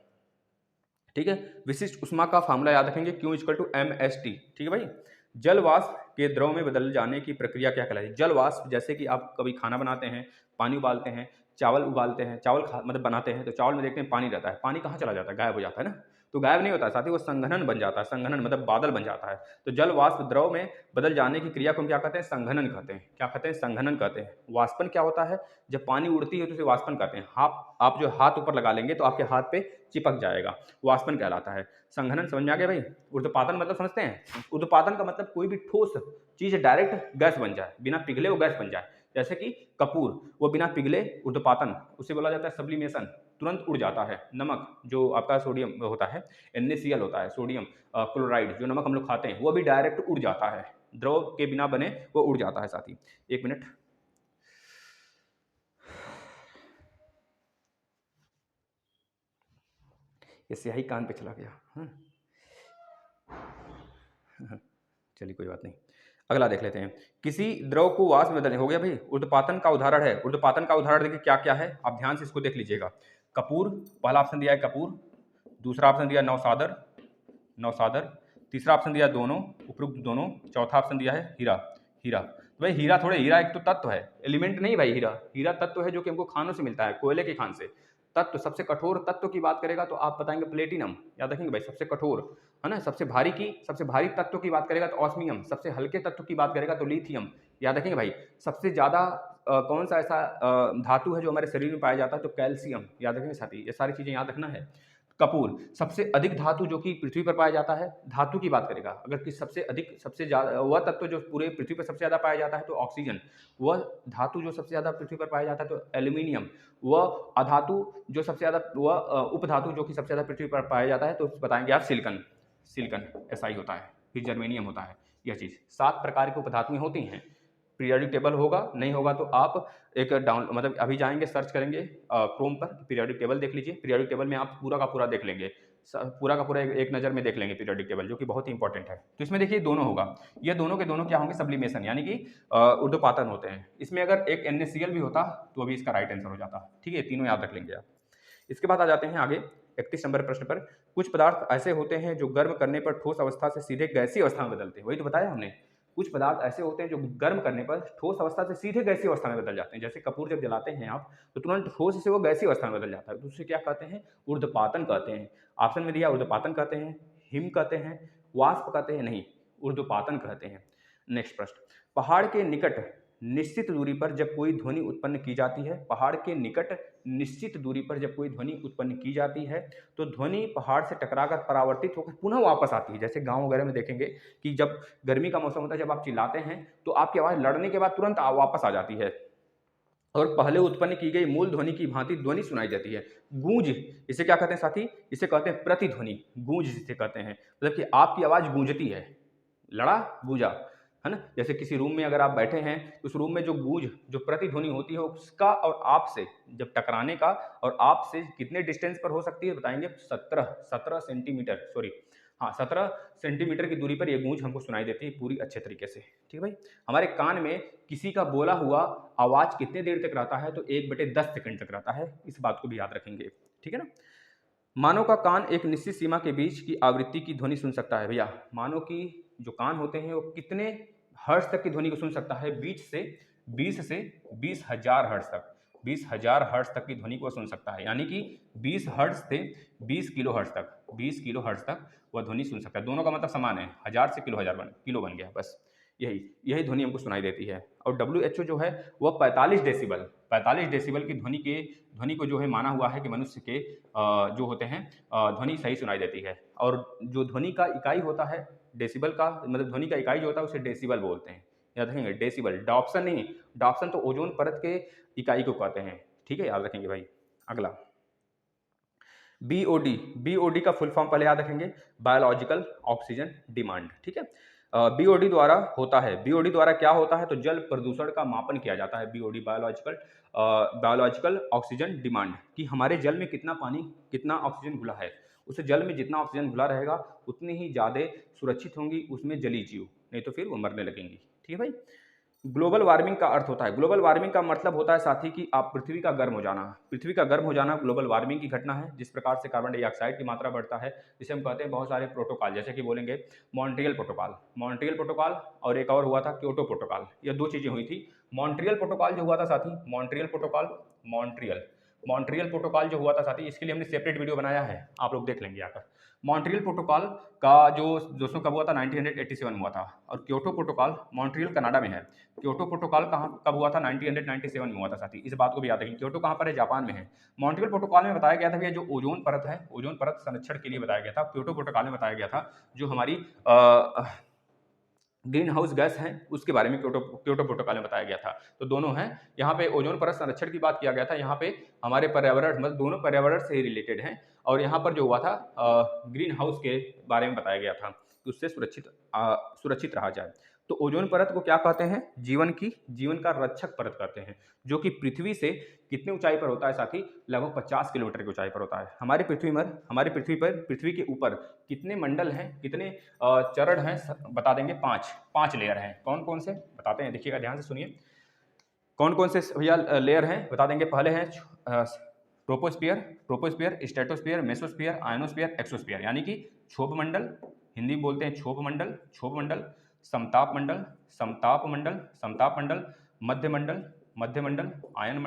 ठीक है, विशिष्ट ऊष्मा का फार्मूला याद रखेंगे, Q इक्वल टू mst। ठीक है भाई। जल वाष्प के द्रव में बदल जाने की प्रक्रिया क्या कहलाती है? जल वाष्प, जैसे कि आप कभी खाना बनाते हैं, पानी उबालते हैं, चावल उबालते हैं, चावल मतलब बनाते हैं, तो चावल में देखते हैं पानी रहता है, पानी कहाँ चला जाता है? गायब हो जाता है ना। तो गायब नहीं होता, साथ ही वो संघनन बन जाता है, संघनन मतलब बादल बन जाता है। तो जल वाष्प द्रव में बदल जाने की क्रिया को हम क्या कहते हैं? संघनन कहते हैं। क्या कहते हैं? संघनन कहते हैं। वाष्पन क्या होता है? जब पानी उड़ती है तो उसे वाष्पन कहते हैं। आप जो हाथ ऊपर लगा लेंगे तो आपके हाथ पे चिपक जाएगा, वाष्पन कहलाता है। संघनन समझ में आ गया भाई। ऊर्ध्वपातन मतलब समझते हैं? ऊर्ध्वपातन का मतलब कोई भी ठोस चीज डायरेक्ट गैस बन जाए, बिना पिघले वो गैस बन जाए। जैसे कि कपूर, वो बिना पिघले ऊर्ध्वपातन, उसे बोला जाता है सब्लिमेशन, तुरंत उड़ जाता है। नमक जो आपका सोडियम होता है, NaCl होता है, सोडियम क्लोराइड, जो नमक हम लोग खाते हैं, वो भी डायरेक्ट उड़ जाता है, द्रव के बिना बने वो उड़ जाता है साथी। एक मिनट, ये स्याही कान पे चला गया। चलिए कोई बात नहीं, अगला देख लेते हैं। किसी द्रव को वाष्प में बदलने, हो गया भाई। ऊर्ध्वपातन का उदाहरण है, ऊर्ध्वपातन का उदाहरण देखिए क्या क्या है, आप ध्यान से इसको देख लीजिएगा। कपूर, पहला ऑप्शन दिया है कपूर, दूसरा ऑप्शन दिया नौसादर, नौसादर, तीसरा ऑप्शन दिया दोनों, उपरोक्त दोनों, चौथा ऑप्शन दिया है हीरा, हीरा। तो भाई हीरा थोड़े, हीरा एक तो तत्व है, एलिमेंट नहीं भाई। हीरा, हीरा तत्व है जो कि हमको खानों से मिलता है, कोयले के खान से। तत्व, सबसे कठोर तत्व की बात करेगा तो आप बताएंगे प्लेटिनम, याद रखेंगे भाई, सबसे कठोर है ना। सबसे भारी तत्व की बात करेगा तो ऑस्मियम, सबसे हल्के तत्व की बात करेगा तो लिथियम, याद रखेंगे भाई। सबसे ज्यादा कौन सा ऐसा धातु है जो हमारे शरीर में पाया जाता है, तो कैल्शियम, याद रखेंगे साथी, ये सारी चीजें याद रखना है। कपूर, सबसे अधिक धातु जो कि पृथ्वी पर पाया जाता है, धातु की बात करेगा अगर कि सबसे अधिक, सबसे ज्यादा वह तत्व जो पूरे पृथ्वी पर सबसे ज्यादा पाया जाता है तो ऑक्सीजन। वह धातु जो सबसे ज्यादा पृथ्वी पर पाया जाता है तो एल्यूमिनियम। वह अधातु जो सबसे ज्यादा, वह उपधातु जो कि सबसे ज्यादा पृथ्वी पर पाया जाता है तो बताएंगे आप सिलिकन, सिलिकन SI होता है, फिर जर्मेनियम होता है। यह चीज 7 प्रकार की उपधातुएं होती हैं। पीरियोडिक टेबल होगा, नहीं होगा तो आप एक डाउन मतलब अभी जाएंगे सर्च करेंगे क्रोम पर, पीरियोडिक टेबल देख लीजिए। पीरियोडिक टेबल में आप पूरा का पूरा देख लेंगे, पूरा का पूरा एक नज़र में देख लेंगे पीरियोडिक टेबल, जो कि बहुत ही इंपॉर्टेंट है। तो इसमें देखिए दोनों होगा, ये दोनों के दोनों क्या होंगे? सब्लिमेशन, यानी कि ऊर्ध्वपातन होते हैं। इसमें अगर एक NaCl भी होता तो अभी इसका राइट आंसर हो जाता। ठीक है, तीनों याद रख लेंगे आप। इसके बाद आ जाते हैं आगे 31 नंबर प्रश्न पर। कुछ पदार्थ ऐसे होते हैं जो गर्म करने पर ठोस अवस्था से सीधे गैसीय अवस्था में बदलते हैं, वही तो बताया हमने। कुछ पदार्थ ऐसे होते हैं जो गर्म करने पर ठोस अवस्था से सीधे गैसीय अवस्था में बदल जाते हैं। जैसे कपूर जब जलाते हैं आप तो तुरंत ठोस से वो गैसीय अवस्था में बदल जाता है, तो उसे क्या कहते हैं? ऊर्ध्वपातन कहते हैं। ऑप्शन में दिया ऊर्ध्वपातन कहते हैं, हिम कहते हैं, वाष्प कहते हैं, नहीं, ऊर्ध्वपातन कहते हैं। नेक्स्ट प्रश्न, पहाड़ के निकट निश्चित दूरी पर जब कोई ध्वनि उत्पन्न की जाती है, पहाड़ के निकट निश्चित दूरी पर जब कोई ध्वनि उत्पन्न की जाती है तो ध्वनि पहाड़ से टकराकर परावर्तित होकर पुनः वापस आती है। जैसे गांव वगैरह में देखेंगे कि जब गर्मी का मौसम होता है, जब आप चिल्लाते हैं तो आपकी आवाज़ लड़ने के बाद तुरंत वापस आ जाती है और पहले उत्पन्न की गई मूल ध्वनि की भांति ध्वनि सुनाई देती है। गूंज, इसे क्या कहते हैं साथी? इसे कहते हैं प्रतिध्वनि, गूंज जिसे कहते हैं, मतलब कि आपकी आवाज़ गूंजती है, लड़ा गूंजा, है ना। जैसे किसी रूम में अगर आप बैठे हैं तो उस रूम में जो गूंज, जो प्रतिध्वनि होती है उसका और आपसे जब टकराने का और आपसे कितने डिस्टेंस पर हो सकती है बताएंगे? 17 सेंटीमीटर, सॉरी हाँ 17 सेंटीमीटर की दूरी पर यह गूंज हमको सुनाई देती है पूरी अच्छे तरीके से। ठीक है भाई। हमारे कान में किसी का बोला हुआ आवाज कितने देर तक रहता है? तो 1/10 सेकंड तक रहता है, इस बात को भी याद रखेंगे। ठीक है ना। मानव का कान एक निश्चित सीमा के बीच की आवृत्ति की ध्वनि सुन सकता है। भैया मानव की जो कान होते हैं वो कितने हर्ट्ज तक की ध्वनि को सुन सकता है? 20 से 20,000 हर्ट्ज तक, 20,000 हर्ट्ज तक की ध्वनि को सुन सकता है, यानी कि 20 हर्ट्ज से 20 किलो हर्ट्ज तक, 20 किलो हर्ट्ज तक वह ध्वनि सुन सकता है। दोनों का मतलब समान है, 1000 से किलो बन गया, बस यही यही ध्वनि हमको सुनाई देती है। और WHO जो है वह 45 डेसिबल की ध्वनि को जो है माना हुआ है कि मनुष्य के जो होते हैं ध्वनि सही सुनाई देती है। और जो ध्वनि का इकाई होता है डेसिबल का, मतलब ध्वनि का इकाई जो होता है उसे डेसिबल बोलते हैं, याद रखेंगे डेसिबल, डॉप्सन नहीं, डॉप्सन तो ओजोन परत के इकाई को कहते हैं, ठीक है, याद रखेंगे भाई। अगला बीओडी का फुल फॉर्म पहले याद रखेंगे, बायोलॉजिकल ऑक्सीजन डिमांड, ठीक है। बीओडी द्वारा होता है, बीओडी द्वारा क्या होता है, तो जल प्रदूषण का मापन किया जाता है। बीओडी बायोलॉजिकल ऑक्सीजन डिमांड, कि हमारे जल में कितना पानी, कितना ऑक्सीजन घुला है, उस जल में जितना ऑक्सीजन घुला रहेगा उतनी ही ज़्यादा सुरक्षित होंगी उसमें जली जीव, नहीं तो फिर वो मरने लगेंगी, ठीक है भाई। ग्लोबल वार्मिंग का अर्थ होता है, ग्लोबल वार्मिंग का मतलब होता है साथी कि आप पृथ्वी का गर्म हो जाना, पृथ्वी का गर्म हो जाना ग्लोबल वार्मिंग की घटना है। जिस प्रकार से कार्बन डाइऑक्साइड की मात्रा बढ़ता है, जिसे हम कहते हैं बहुत सारे प्रोटोकॉल, जैसे कि बोलेंगे मॉन्ट्रियल प्रोटोकॉल और एक और हुआ था क्योटो प्रोटोकॉल, ये दो चीजें हुई थी। मॉन्ट्रियल प्रोटोकॉल जो हुआ था साथी, मॉन्ट्रियल प्रोटोकॉल जो हुआ था साथी, इसके लिए हमने सेपरेट वीडियो बनाया है, आप लोग देख लेंगे आकर। मॉन्ट्रियल प्रोटोकॉल का जो दोस्तों कब हुआ था, 1987 में हुआ था। और क्योटो प्रोटोकॉल मॉन्ट्रियल कनाडा में है। क्योटो प्रोटोकॉल कब हुआ था, 1997 में हुआ था साथी, इस बात को भी याद रखें। क्योटो कहाँ पर है, जापान में है। मॉन्ट्रियल प्रोटोकॉल में बताया गया था भैया जो ओजोन परत है, ओजोन परत संरक्षण के लिए बताया गया था। क्योटो प्रोटोकॉल में बताया गया था जो हमारी ग्रीन हाउस गैस है उसके बारे में क्योटो प्रोटोकॉल में बताया गया था। तो दोनों हैं, यहाँ पे ओजोन परत संरक्षण की बात किया गया था, यहाँ पे हमारे पर्यावरण, मतलब दोनों पर्यावरण से ही रिलेटेड हैं। और यहाँ पर जो हुआ था ग्रीन हाउस के बारे में बताया गया था कि उससे सुरक्षित रहा जाए। तो ओजोन परत को क्या कहते हैं, जीवन का रक्षक परत कहते हैं, जो कि पृथ्वी से कितने ऊंचाई पर होता है साथी, लगभग 50 किलोमीटर की ऊंचाई पर होता है। हमारी पृथ्वी के ऊपर कितने मंडल हैं, कितने चरण हैं, बता देंगे, 5 लेयर हैं। कौन कौन से बताते हैं, देखिएगा ध्यान से सुनिए, कौन कौन से भैया लेयर हैं बता देंगे। पहले हैं troposphere, stratosphere, mesosphere, ionosphere, exosphere, यानी कि क्षोभ मंडल, हिंदी में बोलते हैं क्षोभ मंडल, समताप मंडल, मध्य मंडल, आयन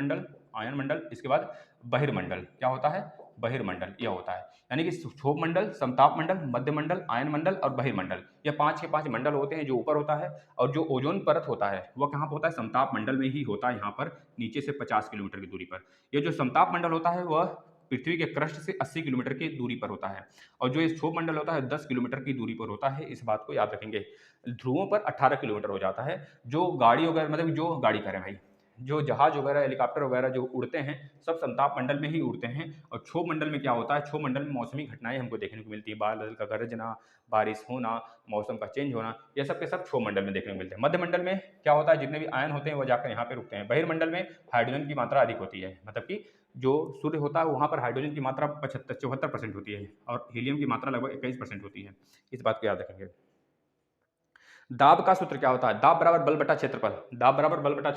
मंडल, इसके बाद बहिर्मंडल, क्या होता है, बहिर्मंडल, यह होता है। यानी कि क्षोभ मंडल, समताप मंडल, मध्य मंडल, आयन मंडल और बहिर्मंडल, यह 5 के 5 मंडल होते हैं जो ऊपर होता है। और जो ओजोन परत होता है वह कहाँ पर होता है, समताप मंडल में ही होता है, यहाँ पर नीचे से 50 किलोमीटर की दूरी पर। यह जो समताप मंडल होता है वह पृथ्वी के क्रस्ट से 80 किलोमीटर की दूरी पर होता है। और जो ये क्षोभ मंडल होता है 10 किलोमीटर की दूरी पर होता है, इस बात को याद रखेंगे। ध्रुवों पर 18 किलोमीटर हो जाता है। जो गाड़ी वगैरह, मतलब जो गाड़ी करें भाई, जो जहाज वगैरह, हेलीकॉप्टर वगैरह जो उड़ते हैं सब समताप मंडल में ही उड़ते हैं। और क्षोभ मंडल में क्या होता है, क्षोभ मंडल में मौसमी घटनाएं हमको देखने को मिलती है, बादल का गरजना, बारिश होना, मौसम का चेंज होना, यह सब के सब क्षोभ मंडल में देखने को मिलते हैं। मध्य मंडल में क्या होता है, जितने भी आयन होते हैं वो जाकर यहाँ पे रुकते हैं। बहिर्मंडल में हाइड्रोजन की मात्रा अधिक होती है, मतलब कि जो सूर्य होता है वहाँ पर हाइड्रोजन की मात्रा 74% होती है और हीलियम की मात्रा लगभग 21% होती है, इस बात को याद रखेंगे। दाब का सूत्र क्या होता है, दाब बराबर बल बटा क्षेत्रफल, दाब बराबर बल बटा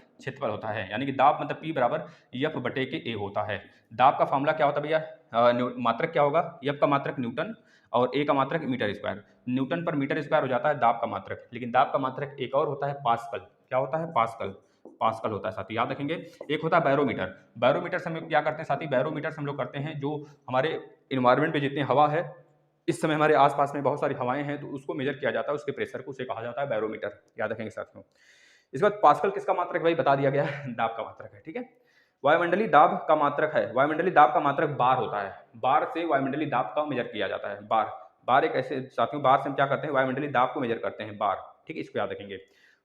क्षेत्रफल होता है। यानी कि दाब मतलब P बराबर F बटे के A होता है। दाब का फॉर्मूला क्या होता है भैया, मात्रक क्या होगा, F का मात्रक न्यूटन और A का मात्रक मीटर स्क्वायर। न्यूटन पर मीटर स्क्वायर हो जाता है दाब का मात्रक, लेकिन दाब का मात्रक एक और होता है पास्कल। क्या होता है, पास्कल होता है साथी, याद रखेंगे। एक होता है बैरोमीटर से हम लोग क्या करते हैं साथी, बैरोमीटर से हम लोग करते हैं जो हमारे इन्वायरमेंट पे जितनी हवा है, इस समय हमारे आसपास में बहुत सारी हवाएं हैं तो उसको मेजर किया जाता है, उसके प्रेशर को, उसे कहा जाता है बैरोमीटर, याद रखेंगे साथियों। इसके बाद पास्कल किसका मात्रक भाई बता दिया गया है, दाब का मात्रक है, ठीक है। वायुमंडलीय दाब का मात्रक है, वायुमंडलीय दाब का मात्रक बार होता है, बार से वायुमंडलीय दाब का मेजर किया जाता है। बार एक ऐसे साथियों, बार से हम क्या करते हैं, वायुमंडलीय दाब को मेजर करते हैं, बार, ठीक है, इसको याद रखेंगे।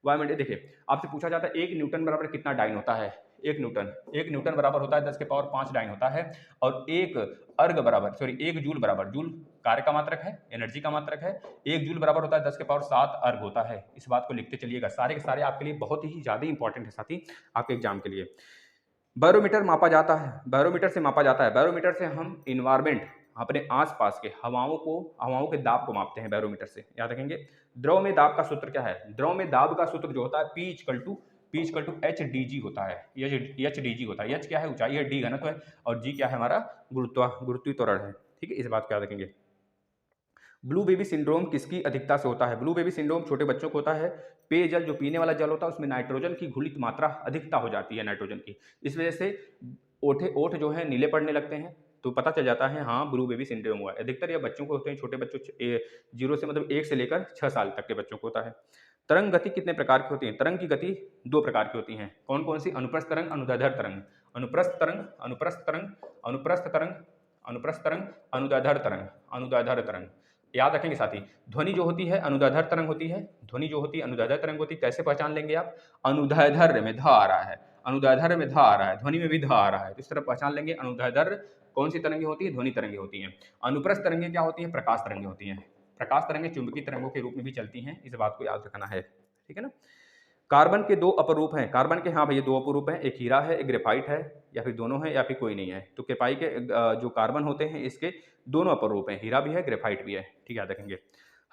वायुमंडलीय, देखिए आपसे पूछा जाता है 1 न्यूटन बराबर कितना डाइन होता है, 1 न्यूटन बराबर होता है 10 के पावर 5 डाइन होता है। और 1 जूल बराबर, जूल कार्य का मात्रक है, एनर्जी का मात्रक है, 1 जूल बराबर होता है 10 के पावर 7 अर्ग होता है। इस बात को लिखते चलिएगा, सारे के सारे आपके लिए बहुत ही ज्यादा इंपॉर्टेंट है साथी, आपके एग्जाम के लिए। बैरोमीटर से मापा जाता है, बैरोमीटर से हम इन्वायरमेंट, अपने आसपास के हवाओं के दाब को मापते हैं बैरोमीटर से, याद रखेंगे। द्रव में दाब का सूत्र क्या है, द्रव में दाब का सूत्र जो होता है P इक्वल टू HdG होता है, HdG होता है। H क्या है, ऊंचाई है, D घनत्व है और G क्या है, हमारा गुरुत्व त्वरण है, ठीक है, इस बात को याद रखेंगे। ब्लू बेबी सिंड्रोम किसकी अधिकता से होता है? ब्लू बेबी सिंड्रोम छोटे बच्चों को होता है। पेयजल, जो पीने वाला जल होता है, उसमें नाइट्रोजन की घुलित मात्रा अधिकता हो जाती है नाइट्रोजन की। इस वजह से ओठ जो है नीले पड़ने लगते हैं, तो पता चल जाता है हाँ ब्लू बेबी सिंड्रोम हुआ है। अधिकतर ये बच्चों को होते हैं, छोटे बच्चों 0 से मतलब 1 से लेकर 6 साल तक के बच्चों को होता है। तरंग गति कितने प्रकार की होती है? तरंग की गति 2 प्रकार की होती है। कौन कौन सी? अनुप्रस्थ तरंग, अनुदैर्ध्य तरंग। अनुप्रस्थ तरंग, अनुप्रस्थ तरंग, अनुप्रस्थ तरंग, अनुप्रस्थ तरंग, अनुदैर्ध्य तरंग, अनुदैर्ध्य तरंग। याद रखेंगे साथी। ध्वनि जो होती है अनुदैर्ध्य तरंग होती है। ध्वनि जो होती है अनुदैर्ध्य तरंग होती है। कैसे पहचान लेंगे आप? अनुदैर्ध्य में ध आ रहा है, अनुदैर्ध्य में ध आ रहा है, ध्वनि में भी ध आ रहा है, तो इस तरह पहचान लेंगे। अनुदैर्ध्य कौन सी तरंगे होती है? ध्वनि तरंगे होती हैं। अनुप्रस्थ तरंगे क्या होती हैं? प्रकाश तरंगे होती हैं। प्रकाश तरंगे चुंबकीय तरंगों के रूप में भी चलती हैं, इस बात को याद रखना है, ठीक है ना। कार्बन के 2 अपरूप हैं। कार्बन के हाँ भैया 2 अपरूप हैं, एक हीरा है, एक ग्रेफाइट है, या फिर दोनों है या फिर कोई नहीं है। तो ग्रेफाइट के जो कार्बन होते हैं इसके दोनों अपरूप हैं, हीरा भी है, ग्रेफाइट भी है, ठीक है, याद रखेंगे।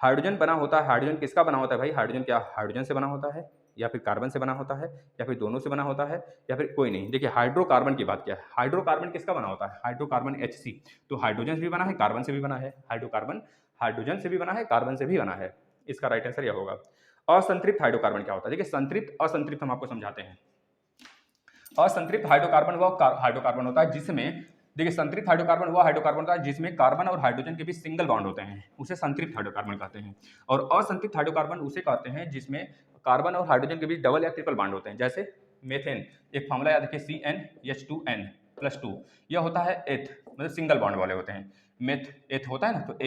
हाइड्रोजन बना होता है, हाइड्रोजन किसका बना होता है भाई? हाइड्रोजन क्या हाइड्रोजन से बना होता है, या फिर कार्बन से बना होता है, या फिर दोनों से बना होता है, या फिर कोई नहीं? देखिए हाइड्रोकार्बन की बात क्या है, हाइड्रोकार्बन किसका बना होता है? Hydrocarbon HC। तो हाइड्रोजन से भी बना है, कार्बन से भी बना है। हाइड्रोकार्बन हाइड्रोजन से भी बना है, कार्बन से भी बना है। इसका राइट आंसर यह होगा। असंतृप्त हाइड्रोकार्बन क्या होता है? देखिए संतृप्त असंतृप्त हम आपको समझाते हैं। असंतृप्त हाइड्रोकार्बन वह हाइड्रोकार्बन होता है जिसमें, देखिए संतृप्त हाइड्रोकार्बन वह हाइड्रोकार्बन होता है जिसमें कार्बन और हाइड्रोजन के बीच सिंगल बॉन्ड होते हैं, उसे संतृप्त हाइड्रोकार्बन कहते हैं। और असंतृप्त हाइड्रोकार्बन उसे कहते हैं जिसमें कार्बन और हाइड्रोजन के बीच डबल या ट्रिपल बॉन्ड होते हैं। जैसे मेथेन, एक फॉर्मूला याद रखिए CnH2n+2, यह होता है एथ, मतलब सिंगल बॉन्ड वाले होते हैं। मेथ एथ होता है ना, तो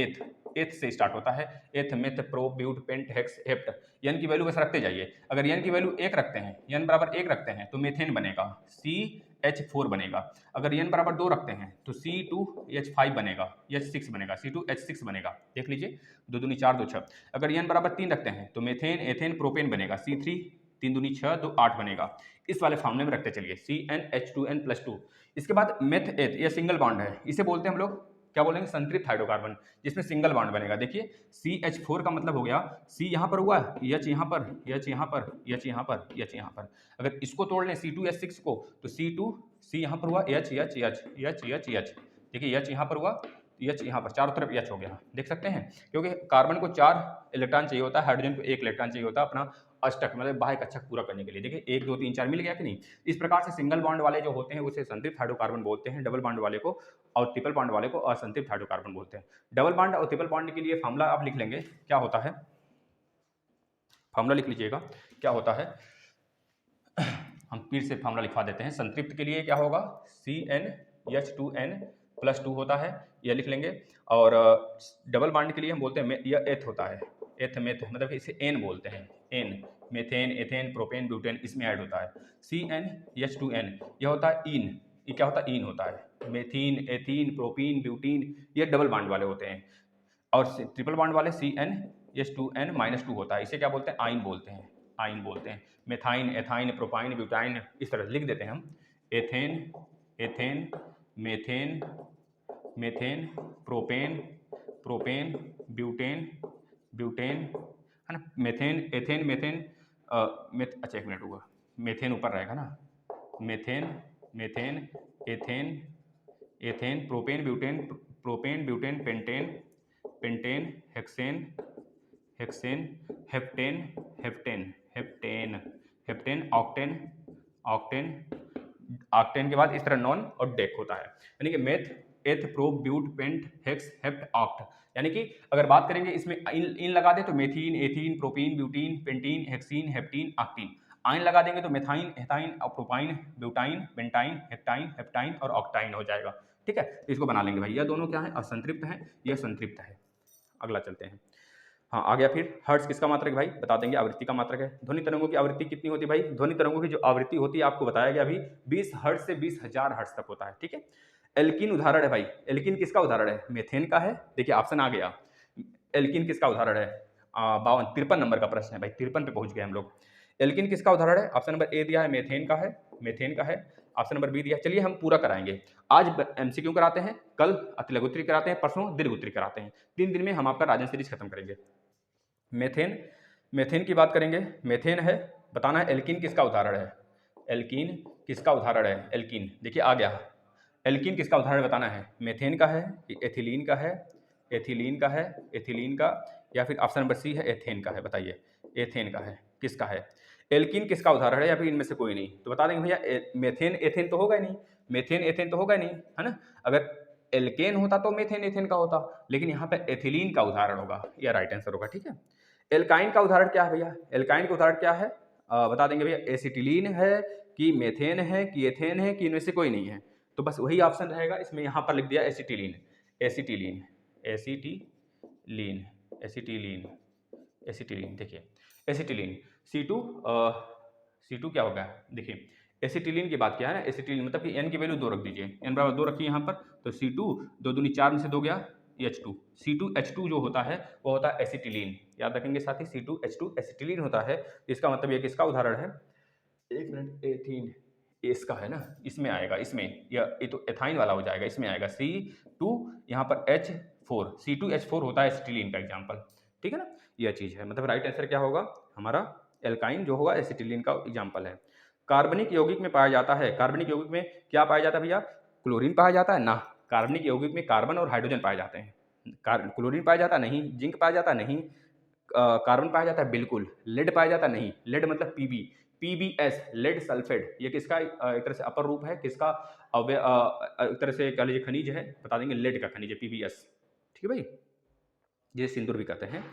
एथ से स्टार्ट होता है। Eth, meth, pro, but, pent, hex, hept. N की वैल्यू बस रखते जाइए। अगर एन की वैल्यू 1 रखते हैं, एन बराबर 1 रखते हैं तो मेथेन बनेगा, CH4 बनेगा। अगर एन बराबर 2 रखते हैं तो C2H5 बनेगा, H6 बनेगा, C2H6 बनेगा। देख लीजिए, 2 दूनी 4, 2 6। अगर एन बराबर 3 रखते हैं तो मेथेन, एथेन, प्रोपेन बनेगा, C3 3 दूनी 6, 2 8 बनेगा। इस वाले फॉर्मूले में रखते चलिए, CnH2n+2। इसके बाद मेथ एथ, ये सिंगल बॉन्ड है, इसे बोलते हैं हम लोग क्या बोलेंगे? संतृप्त हाइड्रोकार्बन, जिसमें सिंगल बॉन्ड बनेगा। देखिए CH4 का मतलब हो गया, C यहाँ पर हुआ, H यहाँ पर, H यहाँ पर, H यहाँ पर, H यहाँ पर। अगर इसको तोड़ लें C2H6 को, तो C यहाँ पर हुआ, H H H H H H। देखिए H यहाँ पर हुआ, H यहाँ पर, चारों तरफ H हो गया, देख सकते हैं। क्योंकि कार्बन को 4 इलेक्ट्रॉन चाहिए होता है, हाइड्रोजन को 1 इलेक्ट्रॉन चाहिए होता है अपना अष्टक, मतलब बाह्य कक्षक पूरा करने के लिए। देखिए 1 2 3 4 मिल गया कि नहीं। इस प्रकार से सिंगल बॉन्ड वाले जो होते हैं उसे संतृप्त हाइड्रोकार्बन बोलते हैं, डबल बॉन्ड वाले को और ट्रिपल बॉन्ड वाले को असंतृप्त हाइड्रोकार्बन बोलते हैं। डबल बॉन्ड और ट्रिपल बॉन्ड के लिए फॉर्मूला आप लिख लेंगे, क्या होता है? फॉर्मूला लिख लीजिएगा, क्या होता है? हम फिर से फॉर्मूला लिखवा देते हैं। संतृप्त के लिए क्या होगा? CnH2n+2 होता है, यह लिख लेंगे। और डबल बॉन्ड के लिए हम बोलते हैं यह एथ होता है, एथ मेथ, मतलब इसे एन बोलते हैं, N. Methane, ethane, propane, butane इसमें ऐड होता है। CnH2n यह होता है इन, ये क्या होता है? इन होता है। मेथीन, एथीन, प्रोपीन, ब्यूटीन ये डबल बॉन्ड वाले होते हैं। और ट्रिपल बॉन्ड वाले CnH2n-2 होता है, इसे क्या बोलते हैं? आइन बोलते हैं, आइन बोलते हैं। मेथाइन, एथाइन, प्रोपाइन, ब्यूटाइन इस तरह लिख देते हैं हम। Ethane, ethane, methane, methane, propane, propane, butane, butane, है ना। मेथेन, एथेन, मेथेन, अच्छा 1 मिनट हुआ, मेथेन ऊपर रहेगा ना। Methane, methane, ethane, ethane, propane, butane, propane, butane, pentane, pentane, hexane, hexane, heptane, heptane, heptane, heptane, octane, octane, octane के बाद इस तरह नॉन और डेक होता है। यानी कि meth, eth, pro, but, pent, hex, hept, oct. यानी कि अगर बात करेंगे इसमें इन लगा दे तो methene, ethene, propene, butene, pentene, hexene, heptene, octene. आइन लगा देंगे तो methyne, ethyne, propyne, butyne, pentyne, heptyne, heptyne और ऑक्टाइन हो जाएगा, ठीक है। तो इसको बना लेंगे भाई। यह दोनों क्या है? असंतृप्त है, यह संतृप्त है। अगला चलते हैं। हाँ आ गया फिर। हर्ट्ज किसका मात्रक है भाई? बता देंगे, आवृत्ति का मात्रक है। ध्वनि तरंगों की आवृत्ति कितनी होती है भाई? ध्वनि तरंगों की जो आवृत्ति होती है आपको बताया गया अभी 20 हर्ट्ज से 20,000 हर्ट्ज तक होता है, ठीक है। एल्किन उदाहरण है भाई, एल्किन किसका उदाहरण है? मेथेन का है। देखिए ऑप्शन आ गया। एल्किन किसका उदाहरण है? 53 नंबर का प्रश्न है भाई, 53 पे पहुंच गए हम लोग। एल्किन किसका उदाहरण है? ऑप्शन नंबर ए दिया है, मेथेन का है, मेथेन का है। ऑप्शन नंबर बी दिया। चलिए हम पूरा कराएंगे। आज MCQ कराते हैं, कल अति लघु उत्तरीय कराते हैं, परसों दीर्घ उत्तरीय कराते हैं। 3 दिन में हम आपका राजन सीरीज खत्म करेंगे। मेथेन, मेथेन की बात करेंगे। मेथेन है, बताना है एल्किन किसका उदाहरण है? एल्किन किसका उदाहरण है? एल्किन देखिए आ गया। एल्किन किसका उदाहरण बताना है? मेथेन का है, एथिलीन का है, एथिलीन का है, एथिलीन का, या फिर ऑप्शन नंबर सी है एथेन का है। बताइए एथेन का है, किसका है? एल्कीन किसका उदाहरण है, या फिर इनमें से कोई नहीं? तो बता देंगे भैया मेथेन एथेन तो होगा ही नहीं, मेथेन एथेन तो होगा ही नहीं, है ना। अगर एल्केन होता तो मेथेन एथेन का होता, लेकिन यहाँ पे एथिलीन का उदाहरण होगा, यह राइट आंसर होगा। ठीक है। एल्काइन का उदाहरण क्या है भैया? एल्काइन का उदाहरण क्या है? बता देंगे भैया एसिटिलीन है कि मेथेन है कि एथेन है कि इनमें से कोई नहीं है। तो बस वही ऑप्शन रहेगा इसमें, यहाँ पर लिख दिया acetylene, acetylene, acetylene, acetylene, acetylene. देखिए एसिटिलीन C2, C2 क्या होगा? देखिए एसिटिलीन की बात किया है ना, एसिटिलीन मतलब कि N की वैल्यू 2 रख दीजिए, N बराबर 2 रखिए यहाँ पर, तो C2 2 दूनी 4 में से 2 गया H2, C2H2 जो होता है वो होता है एसिटिलीन। याद रखेंगे साथी, C2H2 एसिटिलीन होता है। इसका मतलब ये किसका उदाहरण है? एक मिनट, एथीन इसका है ना, इसमें आएगा, इसमें ये तो एथाइन वाला हो जाएगा, इसमें आएगा C2, यहाँ पर H4, C2H4 होता है एसिटिलीन का एग्जाम्पल। ठीक है ना, यह चीज़ है, मतलब राइट आंसर क्या होगा हमारा? एल्काइन जो होगा एसिटिलीन का एग्जाम्पल है। कार्बनिक यौगिक में पाया जाता है, कार्बनिक यौगिक में क्या पाया जाता है भैया? क्लोरीन पाया जाता है ना, कार्बनिक यौगिक में कार्बन और हाइड्रोजन पाए जाते हैं। क्लोरीन पाया जाता नहीं, जिंक पाया जाता नहीं, कार्बन पाया जाता है बिल्कुल, लेड पाया जाता नहीं, लेड मतलब पीबी, पीबीएस लेड सल्फेट, ये किसका एक तरह से अपर रूप है, किसका एक तरह से कह लीजिए खनिज है, बता देंगे लेड का खनिज है पीबीएस। ठीक है भाई, ये सिंदूर भी कहते हैं।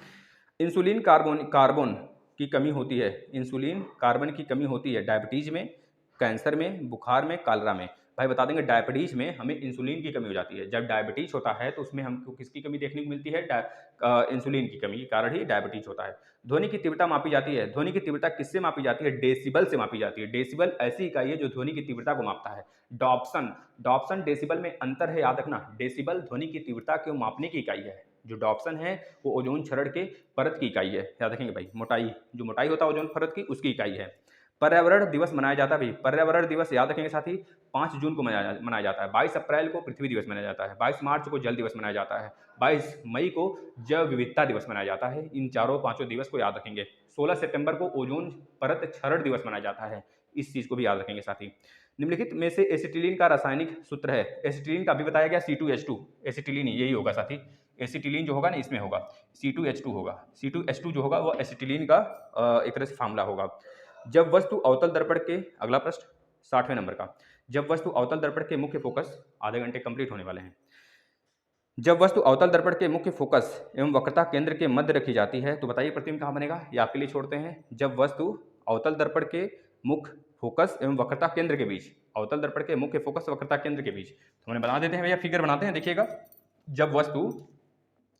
इंसुलिन कार्बन की कमी होती है, इंसुलिन कार्बन की कमी होती है डायबिटीज में, कैंसर में, बुखार में, कालरा में। भाई बता देंगे डायबिटीज में हमें इंसुलिन की कमी हो जाती है। जब डायबिटीज होता है तो उसमें हमको किसकी कमी देखने को मिलती है? इंसुलिन की कमी के कारण ही डायबिटीज होता है। ध्वनि की तीव्रता मापी जाती है, ध्वनि की तीव्रता किससे मापी जाती है? डेसिबल से मापी जाती है। डेसिबल ऐसी इकाई है जो ध्वनि की तीव्रता को मापता है। डॉप्सन, डॉप्सन डेसिबल में अंतर है, याद रखना। डेसिबल ध्वनि की तीव्रता को मापने की इकाई है, जो डॉप्सन है वो ओजोन क्षरण के परत की इकाई है। याद रखेंगे भाई, मोटाई, जो मोटाई होता है ओजोन परत की, उसकी इकाई है। पर्यावरण दिवस मनाया जाता है भाई, पर्यावरण दिवस याद रखेंगे साथी, 5 जून को मनाया जाता है। 22 अप्रैल को पृथ्वी दिवस मनाया जाता है। 22 मार्च को जल दिवस मनाया जाता है। 22 मई को जैव विविधता दिवस मनाया जाता है। इन चारों पांचों दिवस को याद रखेंगे। 16 सितंबर को ओजोन परत क्षरण दिवस मनाया जाता है, इस चीज को भी याद रखेंगे साथी। निम्नलिखित में से एसिटिलीन का रासायनिक सूत्र है, एसिटिलीन का भी बताया गया C2H2, एसिटिलीन यही होगा साथी। एसिटिलीन जो होगा ना इसमें होगा C2H2 होगा, C2H2 जो होगा वो एसिटिलीन का एक तरह से फार्मूला होगा। जब वस्तु अवतल दर्पण के, अगला प्रश्न 60वें नंबर का, जब वस्तु अवतल दर्पण के मुख्य फोकस, आधे घंटे कंप्लीट होने वाले हैं। जब वस्तु अवतल दर्पण के मुख्य फोकस एवं वक्रता केंद्र के मध्य रखी जाती है, तो बताइए प्रतिबिंब कहाँ बनेगा? ये आपके लिए छोड़ते हैं। जब वस्तु अवतल दर्पण के मुख्य फोकस एवं वक्रता केंद्र के बीच, अवतल दर्पण के मुख्य फोकस वक्रता केंद्र के बीच, तो हमने बना देते हैं भैया, फिगर बनाते हैं। देखिएगा, जब वस्तु,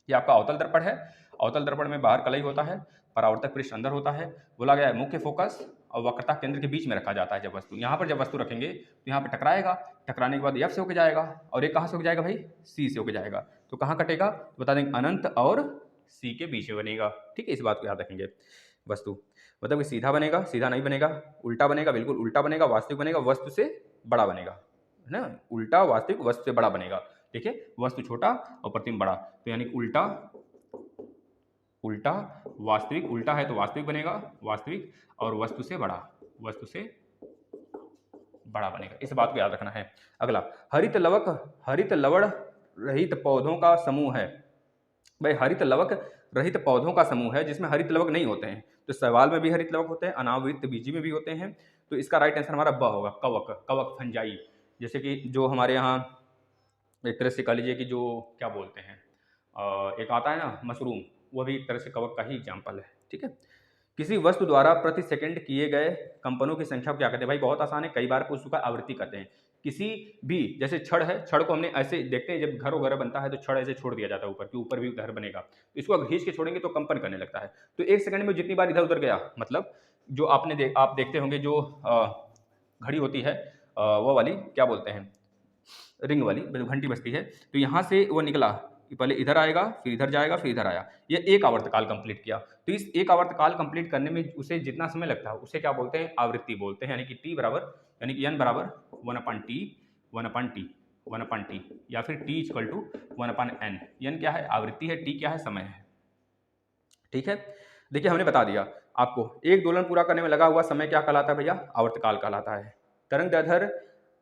ये आपका अवतल दर्पण है, अवतल दर्पण में बाहर कलई होता है, परावर्तक पृष्ठ अंदर होता है, बोला गया है मुख्य फोकस और वक्रता केंद्र के बीच में रखा जाता है। जब वस्तु, यहाँ पर जब वस्तु रखेंगे तो यहाँ पर टकराएगा, टकराने के बाद F से होकर जाएगा, और ये कहाँ से होकर जाएगा भाई? C से होकर जाएगा। तो कहाँ कटेगा? तो बता देंगे अनंत और C के बीच में बनेगा। ठीक है, इस बात को याद रखेंगे। वस्तु मतलब कि सीधा बनेगा, सीधा नहीं बनेगा, उल्टा बनेगा, बिल्कुल उल्टा बनेगा, वास्तविक बनेगा, वस्तु से बड़ा बनेगा, है ना। उल्टा वास्तविक, वस्तु से बड़ा बनेगा। देखिए, वस्तु छोटा और प्रतिबिंब बड़ा, तो यानी उल्टा, उल्टा वास्तविक, उल्टा है तो वास्तविक बनेगा, वास्तविक, और वस्तु से बड़ा, वस्तु से बड़ा बनेगा। इस बात को याद रखना है। अगला, हरित लवक, हरित लवण रहित पौधों का समूह है। भाई हरित लवक रहित पौधों का समूह है जिसमें हरित लवक नहीं होते हैं। तो शैवाल में भी हरित लवक होते हैं, अनावृत बीजी में भी होते हैं। तो इसका राइट आंसर हमारा ब होगा, कवक, कवक फंजाई। जैसे कि जो हमारे यहाँ एक तरह से कह लीजिए कि जो क्या बोलते हैं, एक आता है ना मशरूम, वह भी एक तरह से कवक का ही एग्जाम्पल है। ठीक है। किसी वस्तु द्वारा प्रति सेकंड किए गए कंपनों की संख्या को क्या कहते हैं? भाई बहुत आसान है, कई बार पूछ चुका, आवृत्ति कहते हैं। किसी भी, जैसे छड़ है, छड़ को हमने ऐसे देखते हैं, जब घर वगैरह बनता है तो छड़ ऐसे छोड़ दिया जाता है ऊपर, कि ऊपर भी घर बनेगा, तो इसको अगर खींच के छोड़ेंगे तो कंपन करने लगता है। तो एक सेकंड में जितनी बार इधर उधर गया, मतलब जो आपने आप देखते होंगे जो घड़ी होती है, वो वाली क्या बोलते हैं, रिंग वाली, घंटी बजती है, तो यहाँ से वो निकला, पहले इधर आएगा, फिर इधर जाएगा, फिर इधर आया, ये एक आवर्तकाल कंप्लीट किया। तो इस एक आवर्तकाल कंप्लीट करने में उसे जितना समय लगता है उसे क्या बोलते हैं? आवृत्ति बोलते हैं। यानी कि T बराबर, यानी कि N बराबर 1/T, 1/T, 1/T, या फिर T equal to 1/N। N क्या है? आवृत्ति है, T क्या है? समय है। ठीक है, देखिए हमने बता दिया आपको, एक दोलन पूरा करने में लगा हुआ समय क्या कहलाता है भैया? आवर्तकाल कहलाता है। तरंग दैर्ध्य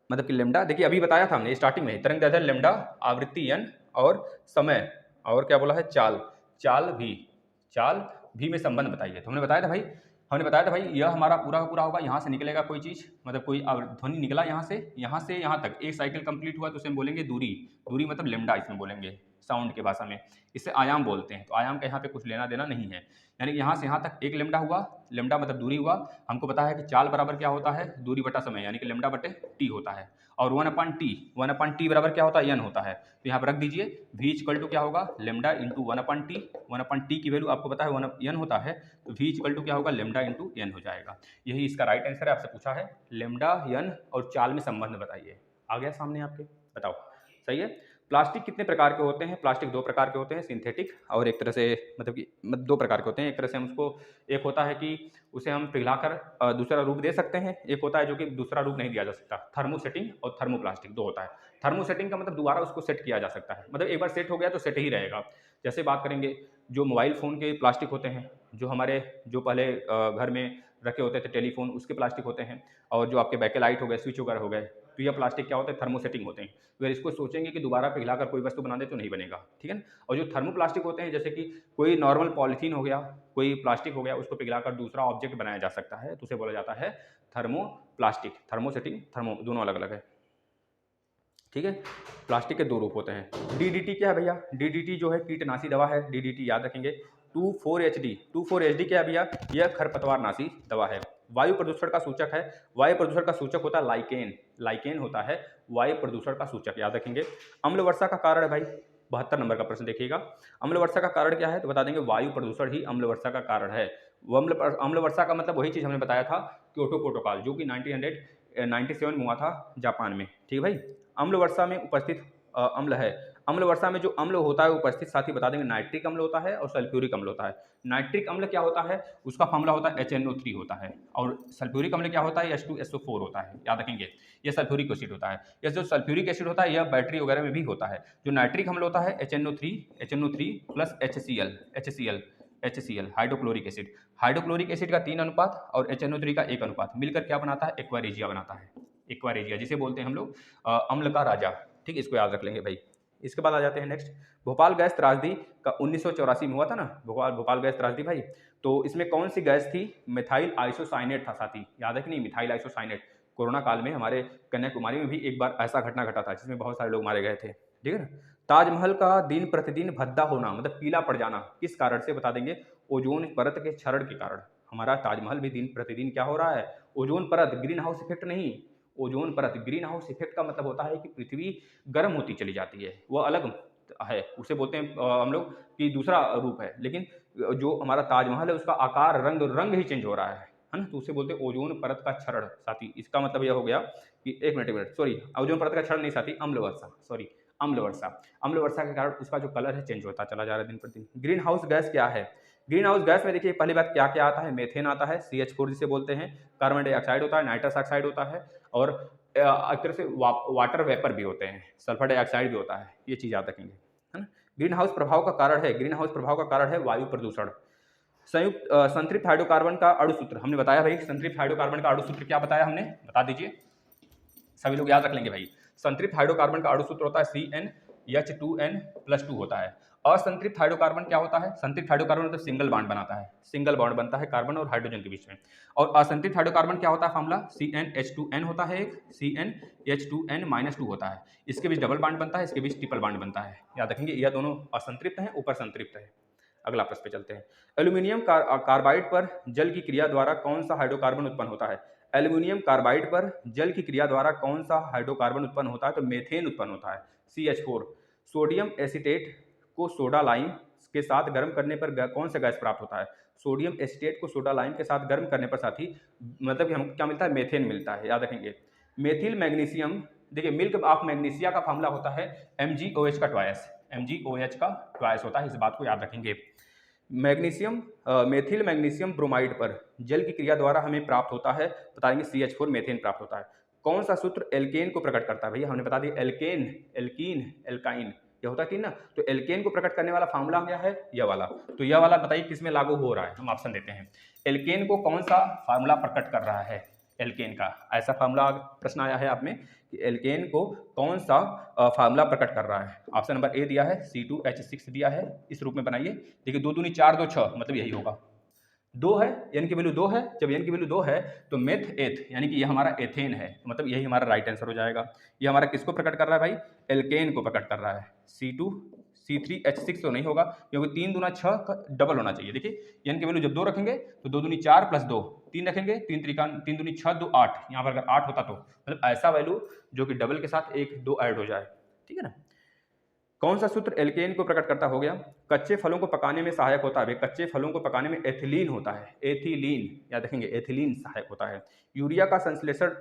मतलब कि लेमडा, देखिए अभी बताया था हमने स्टार्टिंग में, तरंग दैर्ध्य लेमडा, आवृत्ति N और समय और क्या बोला है, चाल, चाल भी में संबंध बताइए। तो हमने बताया था भाई यह हमारा पूरा का पूरा होगा, यहाँ से निकलेगा कोई चीज़, मतलब कोई ध्वनि निकला यहाँ से यहाँ तक एक साइकिल कंप्लीट हुआ तो उसे हम बोलेंगे दूरी मतलब लेमडा इसमें बोलेंगे साउंड की भाषा में। इसे आयाम बोलते हैं। तो आयाम का यहाँ पे कुछ लेना देना नहीं है, यानी कि यहाँ से यहाँ तक एक लेमडा हुआ, लेमडा मतलब दूरी हुआ। हमको पता है कि चाल बराबर क्या होता है, दूरी बटा समय, यानी कि लेमडा बटे टी होता है। और 1/t बराबर क्या होता है, एन होता है। तो यहाँ पर रख दीजिए v इक्वल टू क्या होगा, लेमडा इंटू 1/t की वैल्यू आपको पता है 1 होता है, तो v इक्वल टू क्या होगा, लेमडा इंटू एन हो जाएगा। यही इसका राइट आंसर है। आपसे पूछा है लेमडा एन और चाल में संबंध बताइए, आ गया सामने आपके, बताओ सही है। प्लास्टिक कितने प्रकार के होते हैं, प्लास्टिक दो प्रकार के होते हैं, सिंथेटिक और एक तरह से मतलब कि दो प्रकार के होते हैं। एक तरह से हम उसको, एक होता है कि उसे हम पिघलाकर दूसरा रूप दे सकते हैं, एक होता है जो कि दूसरा रूप नहीं दिया जा सकता। थर्मोसेटिंग और थर्मोप्लास्टिक दो होता है। थर्मोसेटिंग का मतलब दोबारा उसको सेट किया जा सकता है, मतलब एक बार सेट हो गया तो सेट ही रहेगा। जैसे बात करेंगे जो मोबाइल फ़ोन के प्लास्टिक होते हैं, जो हमारे जो पहले घर में रखे होते थे टेलीफोन, उसके प्लास्टिक होते हैं, और जो आपके बैकेलाइट हो गए, स्विच वगैरह हो गए, तो यह प्लास्टिक क्या होते हैं, थर्मोसेटिंग होते हैं। अगर इसको सोचेंगे कि दोबारा पिघलाकर कोई वस्तु बना दे तो नहीं बनेगा, ठीक है ना। और जो थर्मोप्लास्टिक होते हैं, जैसे कि कोई नॉर्मल पॉलीथीन हो गया, कोई प्लास्टिक हो गया, उसको पिघलाकर दूसरा ऑब्जेक्ट बनाया जा सकता है, तो उसे बोला जाता है थर्मोप्लास्टिक। थर्मोसेटिंग थर्मो दोनों अलग अलग है, ठीक है। प्लास्टिक के दो रूप होते हैं। डीडीटी क्या है भैया, डीडीटी जो है कीटनाशी दवा है, डीडीटी याद रखेंगे। 2,4-HD क्या है भैया, यह खरपतवारनाशी दवा है। वायु प्रदूषण का सूचक है, वायु प्रदूषण का सूचक होता है लाइकेन होता है वायु प्रदूषण का सूचक, याद रखेंगे। अम्ल वर्षा का कारण है भाई, 72 नंबर का प्रश्न देखिएगा। अम्ल वर्षा का कारण क्या है, तो बता देंगे वायु प्रदूषण ही अम्ल वर्षा का कारण है। वो अम्ल वर्षा का मतलब वही चीज़ हमने बताया था, क्योटो प्रोटोकॉल, जो कि 1997 में हुआ था जापान में, ठीक है भाई। अम्ल वर्षा में उपस्थित अम्ल है, अम्ल वर्षा में जो अम्ल होता है उपस्थित, साथ ही बता देंगे नाइट्रिक अम्ल होता है और सल्फ्यूरिक अम्ल होता है। नाइट्रिक अम्ल क्या होता है, उसका फार्मूला होता है HNO3 होता है, और सल्फ्यूरिक अम्ल क्या होता है, H2SO4 होता है, याद रखेंगे। ये सल्फ्यूरिक एसिड होता है। यह जो सल्फ्यूरिक एसिड होता है यह बैटरी वगैरह में भी होता है। जो नाइट्रिक अम्ल होता है HNO3 plus HCl hydrochloric acid का 3 अनुपात और HNO3 का 1 अनुपात मिलकर क्या बनाता है, एक्वारेजिया बनाता है। एक्वारेजिया जिसे बोलते हैं हम लोग अम्ल का राजा, ठीक है, इसको याद रख लेंगे भाई। इसके बाद आ जाते हैं नेक्स्ट, भोपाल गैस त्रासदी का 1984 में हुआ था ना, भोपाल गैस त्रासदी भाई। तो इसमें कौन सी गैस थी, मिथाइल आइसोसाइनेट था साथी, याद है कि नहीं, मिथाइल आइसोसाइनेट। कोरोना काल में हमारे कन्याकुमारी में भी एक बार ऐसा घटना घटा था जिसमें बहुत सारे लोग मारे गए थे, ठीक है ना। ताजमहल का दिन प्रतिदिन भद्दा होना मतलब पीला पड़ जाना किस कारण से, बता देंगे ओजोन परत के क्षरण के कारण। हमारा ताजमहल भी दिन प्रतिदिन क्या हो रहा है, ओजोन परत, ग्रीन हाउस इफेक्ट नहीं, ओजोन परत। ग्रीन हाउस इफेक्ट का मतलब होता है कि पृथ्वी गर्म होती चली जाती है, वो अलग है, उसे बोलते हैं हम लोग कि दूसरा रूप है। लेकिन जो हमारा ताजमहल है उसका आकार रंग ही चेंज हो रहा है ना, तो उसे बोलते हैं ओजोन परत का क्षरण साथी। इसका मतलब यह हो गया कि एक मिनट सॉरी, ओजोन परत का क्षरण नहीं साथी, अम्ल वर्षा के कारण उसका जो कलर है चेंज होता चला जा रहा है दिन प्रतिदिन। ग्रीन हाउस गैस क्या है, ग्रीन हाउस गैस में देखिए पहली बात क्या क्या आता है, मेथेन आता है, CH4 जिसे बोलते हैं, कार्बन डाइऑक्साइड होता है, नाइट्रस ऑक्साइड होता है, और एक तरह से वाटर वेपर भी होते हैं, सल्फर डाइऑक्साइड भी होता है। ये चीज़ याद रखेंगे, है ना। ग्रीन हाउस प्रभाव का कारण है वायु प्रदूषण। संयुक्त संतृप्त हाइड्रोकार्बन का अणु सूत्र हमने बताया भाई, संतृप्त हाइड्रोकार्बन का अणु सूत्र क्या बताया हमने, बता दीजिए, सभी लोग याद रख लेंगे भाई। संतृप्त हाइड्रोकार्बन का अणु सूत्र होता है CnH2n+2 होता है। असंतृप्त हाइड्रोकार्बन क्या होता है, संतृप्त हाइड्रोकार्बन मतलब सिंगल बॉन्ड बनता है कार्बन और हाइड्रोजन के बीच में। और असंतृप्त हाइड्रोकार्बन क्या होता है, फार्मूला CnH2n होता है, एक CnH2n-2 होता है। इसके बीच डबल बॉन्ड बनता है, इसके बीच ट्रिपल बॉन्ड बनता है, याद रखेंगे। यह दोनों असंतृप्त हैं, ऊपर संतृप्त है। अगला प्रश्न पे चलते हैं। एल्यूमिनियम कार्बाइड पर जल की क्रिया द्वारा कौन सा हाइड्रोकार्बन उत्पन्न होता है, एल्यूमिनियम कार्बाइड पर जल की क्रिया द्वारा कौन सा हाइड्रोकार्बन उत्पन्न होता है, तो मेथेन उत्पन्न होता है, CH4। सोडियम एसीटेट को सोडा लाइम के साथ गर्म करने पर कौन सा गैस प्राप्त होता है, सोडियम एसीटेट को सोडा लाइम के साथ गर्म करने पर साथी मतलब कि हमको क्या मिलता है, मेथेन मिलता है, याद रखेंगे। मेथिल मैग्नीशियम, देखिए मिल्क ऑफ मैग्नीशिया का फार्मूला होता है MgOH का ट्वाइस होता है, इस बात को याद रखेंगे। मैग्नीशियम मेथिल मैग्नीशियम ब्रोमाइड पर जल की क्रिया द्वारा हमें प्राप्त होता है, बताएंगे CH4 मेथेन प्राप्त होता है। कौन सा सूत्र एल्केन को प्रकट करता है, भैया हमने बता दिया, एल्काइन ये होता है ना, तो एल्केन को प्रकट करने वाला फार्मूला क्या है, यह वाला। तो यह वाला बताइए किसमें लागू हो रहा है, हम ऑप्शन देते हैं। एल्केन को कौन सा फार्मूला प्रकट कर रहा है, एल्केन का। ऐसा फार्मूला प्रश्न आया है आप में कि एल्केन को कौन सा फार्मूला प्रकट कर रहा है। ऑप्शन नंबर ए दिया है C2H6 दिया है, इस रूप में बनाइए। देखिए 2 दूनी 4 2 6 मतलब यही होगा। 2 है, n की वैल्यू 2 है, जब n की वैल्यू 2 है तो मेथ एथ यानी कि ये हमारा एथेन है, मतलब यही हमारा राइट आंसर हो जाएगा। ये हमारा किसको प्रकट कर रहा है भाई, एल्केन को प्रकट कर रहा है। C2C3H6 तो नहीं होगा क्योंकि 3 दूना 6 का डबल होना चाहिए। देखिए n की वैल्यू जब 2 रखेंगे तो 2 दूनी 4 प्लस 2 3 रखेंगे, 3 दूनी 6 2 8, यहाँ पर अगर 8 होता तो मतलब ऐसा वैल्यू जो कि डबल के साथ 1 2 ऐड हो जाए, ठीक है ना। कौन सा सूत्र एल्केन को प्रकट करता हो गया, कच्चे फलों को पकाने में सहायक होता है। कच्चे फलों को पकाने में एथिलीन होता है, एथिलीन याद रखेंगे, एथिलीन सहायक होता है। यूरिया का संश्लेषण